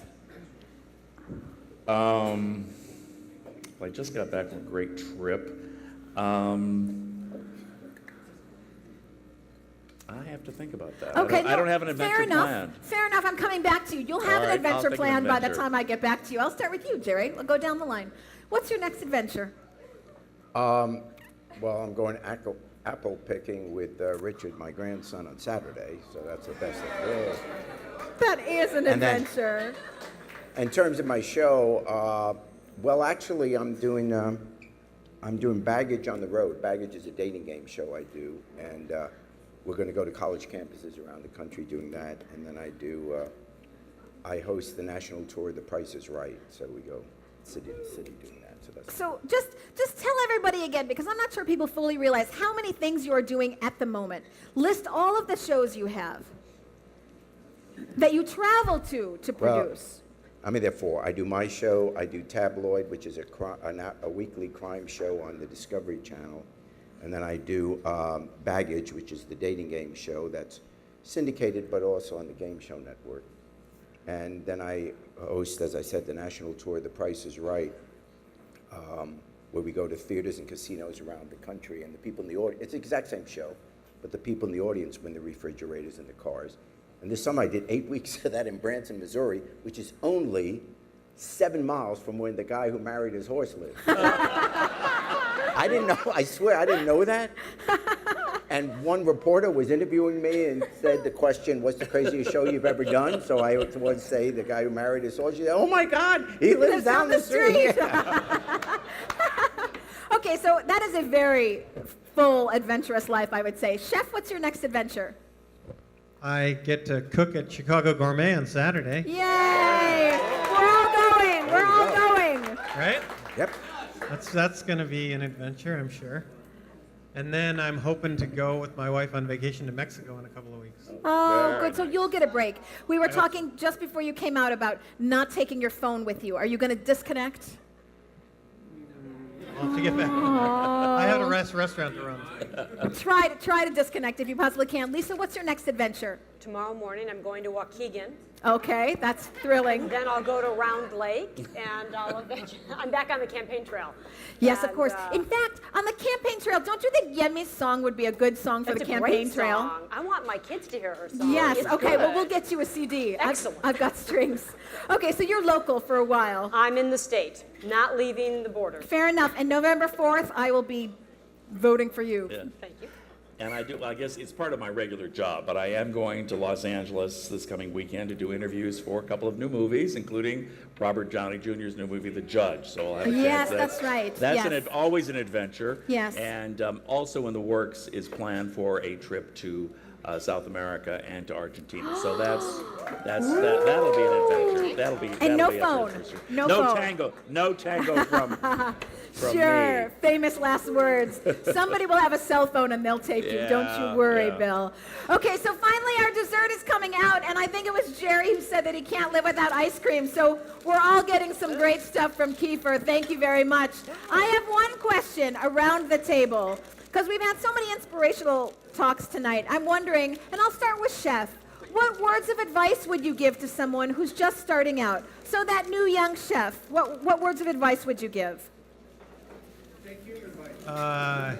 I just got back from a great trip. I have to think about that. Okay, I don't have an adventure fair enough. planned. Fair enough. I'm coming back to you. You'll have All an right, I'll adventure think of an planned by the adventure. time I get back to you. I'll start with you, Jerry. We'll go down the line. What's your next adventure? Well, I'm going apple picking with Richard, my grandson, on Saturday, so that's the best of it. That is an And then- adventure. In terms of my show, well, actually, I'm doing Baggage on the Road. Baggage is a dating game show I do, and we're going to go to college campuses around the country doing that. And then I host the national tour, The Price is Right. So we go city to city doing that. So that's So just tell everybody again, because I'm not sure people fully realize how many things you are doing at the moment. List all of the shows you have that you travel to Well, produce. I mean, there are 4. I do my show. I do Tabloid, which is a weekly crime show on the Discovery Channel. And then I do Baggage, which is the dating game show that's syndicated, but also on the Game Show Network. And then I host, as I said, the national tour, The Price is Right, where we go to theaters and casinos around the country. And the people in the audience, it's the exact same show, but the people in the audience win the refrigerators and the cars. And this summer I did 8 weeks of that in Branson, Missouri, which is only 7 miles from where the guy who married his horse lived. I didn't know, I swear, I didn't know that. And one reporter was interviewing me and said the question, what's the craziest show you've ever done? So I would say the guy who married his horse, she said, oh my God, he lives down the street. Okay, so that is a very full, adventurous life, I would say. Chef, what's your next adventure? I get to cook at Chicago Gourmet on Saturday. Yay! We're all going. We're all going. Right? Yep. That's going to be an adventure, I'm sure. And then I'm hoping to go with my wife on vacation to Mexico in a couple of weeks. Oh, good. So you'll get a break. We were talking just before you came out about not taking your phone with you. Are you going to disconnect? I'll have to get back. I have a restaurant to run. Try to disconnect if you possibly can. Lisa, what's your next adventure? Tomorrow morning, I'm going to Waukegan. Okay, that's thrilling. Then I'll go to Round Lake, and I'm back on the campaign trail. Yes, of And, course. In fact, on the campaign trail, don't you think Yemi's song would be a good song for It's the a campaign great trail? song. I want my kids to hear her song. Yes, It's okay, good. well, we'll get you a CD. Excellent. I've got strings. Okay, so you're local for a while. I'm in the state, not leaving the border. Fair enough. And November 4th, I will be voting for you. Yeah. Thank you. And I guess it's part of my regular job, but I am going to Los Angeles this coming weekend to do interviews for a couple of new movies, including Robert Downey Jr.'s new movie, The Judge. So I'll have a Yes, chance. that's right. That's Yes. always an adventure. Yes. And also in the works is planned for a trip to South America and to Argentina. So that'll be an adventure. That'll be no be phone. adventure. No No phone. tango. No tango from Sure, me. famous last words. Somebody will have a cell phone and they'll take you. Don't Yeah, you worry, yeah. Bill. Okay, so finally our dessert is coming out, and I think it was Jerry who said that he can't live without ice cream. So we're all getting some great stuff from Kiefer. Thank you very much. I have one question around the table, because we've had so many inspirational talks tonight. I'm wondering, and I'll start with Chef, what words of advice would you give to someone who's just starting out? So that new young chef, what words of advice would you give?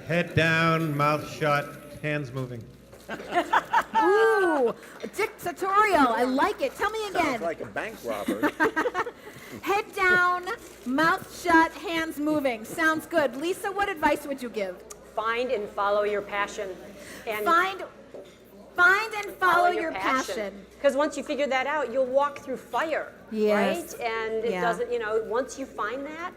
Head down, mouth shut, hands moving. Ooh, dictatorial. I like it. Tell me again. Sounds like a bank robber. Head down, mouth shut, hands moving. Sounds good. Lisa, what advice would you give? Find and follow your passion. And Find and follow your passion. Because once you figure that out, you'll walk through fire. Yes. Right? And it doesn't, once you find that,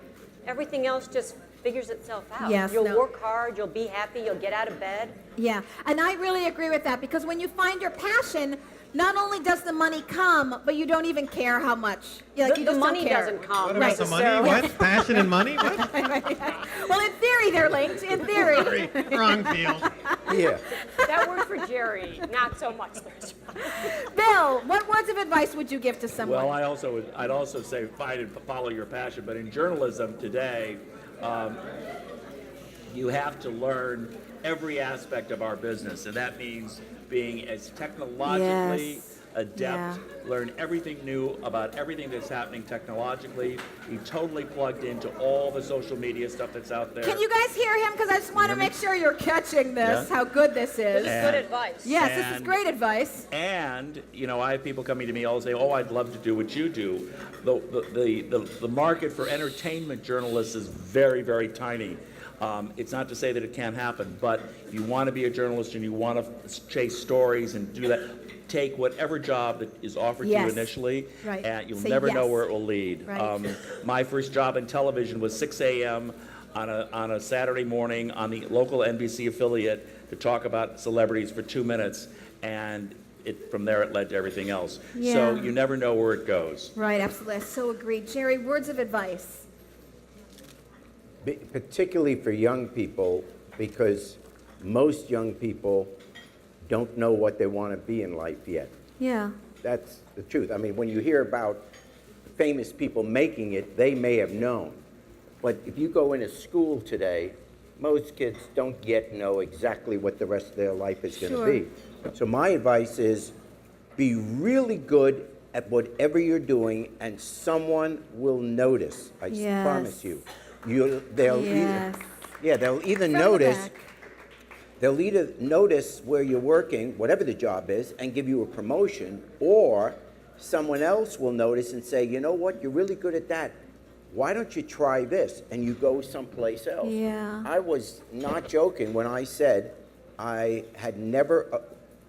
everything else just figures itself out. Yes, You'll work hard, you'll be happy, you'll get out of bed. Yeah, and I really agree with that because when you find your passion, not only does the money come, but you don't even care how much. You The just money don't care. doesn't come. What about the money? What? Passion and money? What? Well, in theory, they're linked. In theory. Wrong field. Yeah. That word for Jerry, not so much. Bill, what words of advice would you give to someone? Well, I'd also say find and follow your passion. But in journalism today, you have to learn every aspect of our business, and that means being as technologically adept, learn everything new about everything that's happening technologically, be totally plugged into all the social media stuff that's out there. Can you guys hear him? Because I just want to make sure you're catching this, how good this is. This is good advice. Yes, this is great advice. And, I have people coming to me all say, oh, I'd love to do what you do. The market for entertainment journalists is very, very tiny. It's not to say that it can't happen, but if you want to be a journalist and you want to chase stories and do that, take whatever job that is offered to you initially, and you'll never know where it will lead. Right. My first job in television was 6 a.m. on a Saturday morning on the local NBC affiliate to talk about celebrities for 2 minutes, and from there it led to everything else. Yeah. So you never know where it goes. Right, absolutely. I so agree. Jerry, words of advice. Particularly for young people, because most young people don't know what they want to be in life yet. Yeah. That's the truth. I mean, when you hear about famous people making it, they may have known. But if you go into school today, most kids don't yet know exactly what the rest of their life is going to be. So my advice is be really good at whatever you're doing, and someone will notice. I promise you. They'll either notice. They'll either notice where you're working, whatever the job is, and give you a promotion, or someone else will notice and say, you know what, you're really good at that. Why don't you try this? And you go someplace else. Yeah. I was not joking when I said I had never,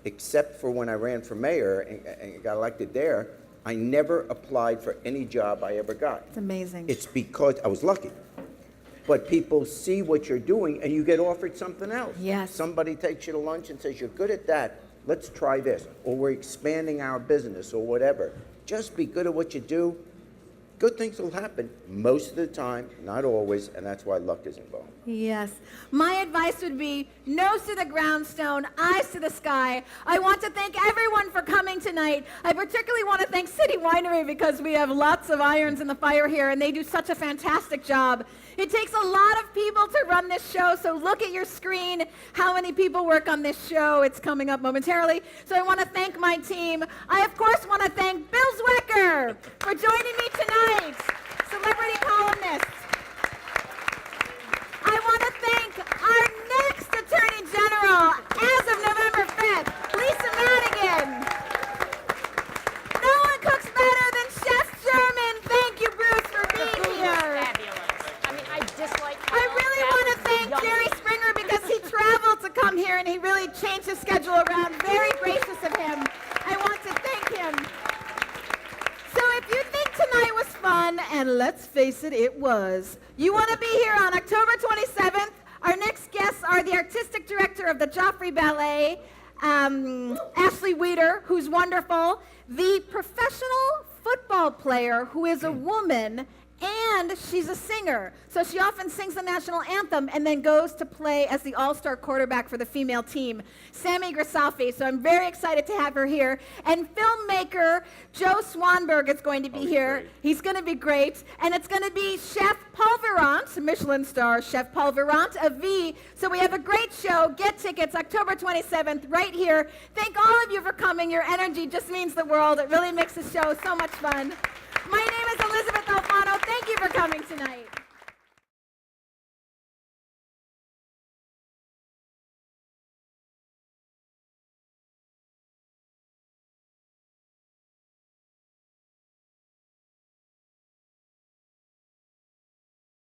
except for when I ran for mayor and got elected there, I never applied for any job I ever got. It's amazing. It's because I was lucky. But people see what you're doing and you get offered something else. Yes. Somebody takes you to lunch and says, you're good at that, let's try this. Or we're expanding our business or whatever. Just be good at what you do. Good things will happen most of the time, not always, and that's why luck is involved. Yes. My advice would be nose to the groundstone, eyes to the sky. I want to thank everyone for coming tonight. I particularly want to thank City Winery because we have lots of irons in the fire here, and they do such a fantastic job. It takes a lot of people to run this show, so look at your screen how many people work on this show. It's coming up momentarily. So I want to thank my team. I, of course, want to thank Bill Zwecker for joining me tonight, celebrity columnist. I want to thank our next Attorney General as of November 5th, Lisa Madigan. No one cooks better than Chef Sherman. Thank you, Bruce, for being here. I really want to thank Jerry Springer because he traveled to come here and he really changed his schedule around. Very gracious of him. I want to thank him. So if you think tonight was fun, and let's face it, it was, you want to be here on October 27th. Our next guests are the artistic director of the Joffrey Ballet, Ashley Weeder, who's wonderful, the professional football player who is a woman, and she's a singer. So she often sings the national anthem and then goes to play as the all-star quarterback for the female team, Sammy Grisafi. So I'm very excited to have her here. And filmmaker Joe Swanberg is going to be here. Great. He's going to be great. And it's going to be Chef Paul Virant, Michelin Star Chef Paul Virant of V. So we have a great show. Get tickets October 27th right here. Thank all of you for coming. Your energy just means the world. It really makes the show so much fun. My name is Elysabeth Alfano. Thank you for coming tonight.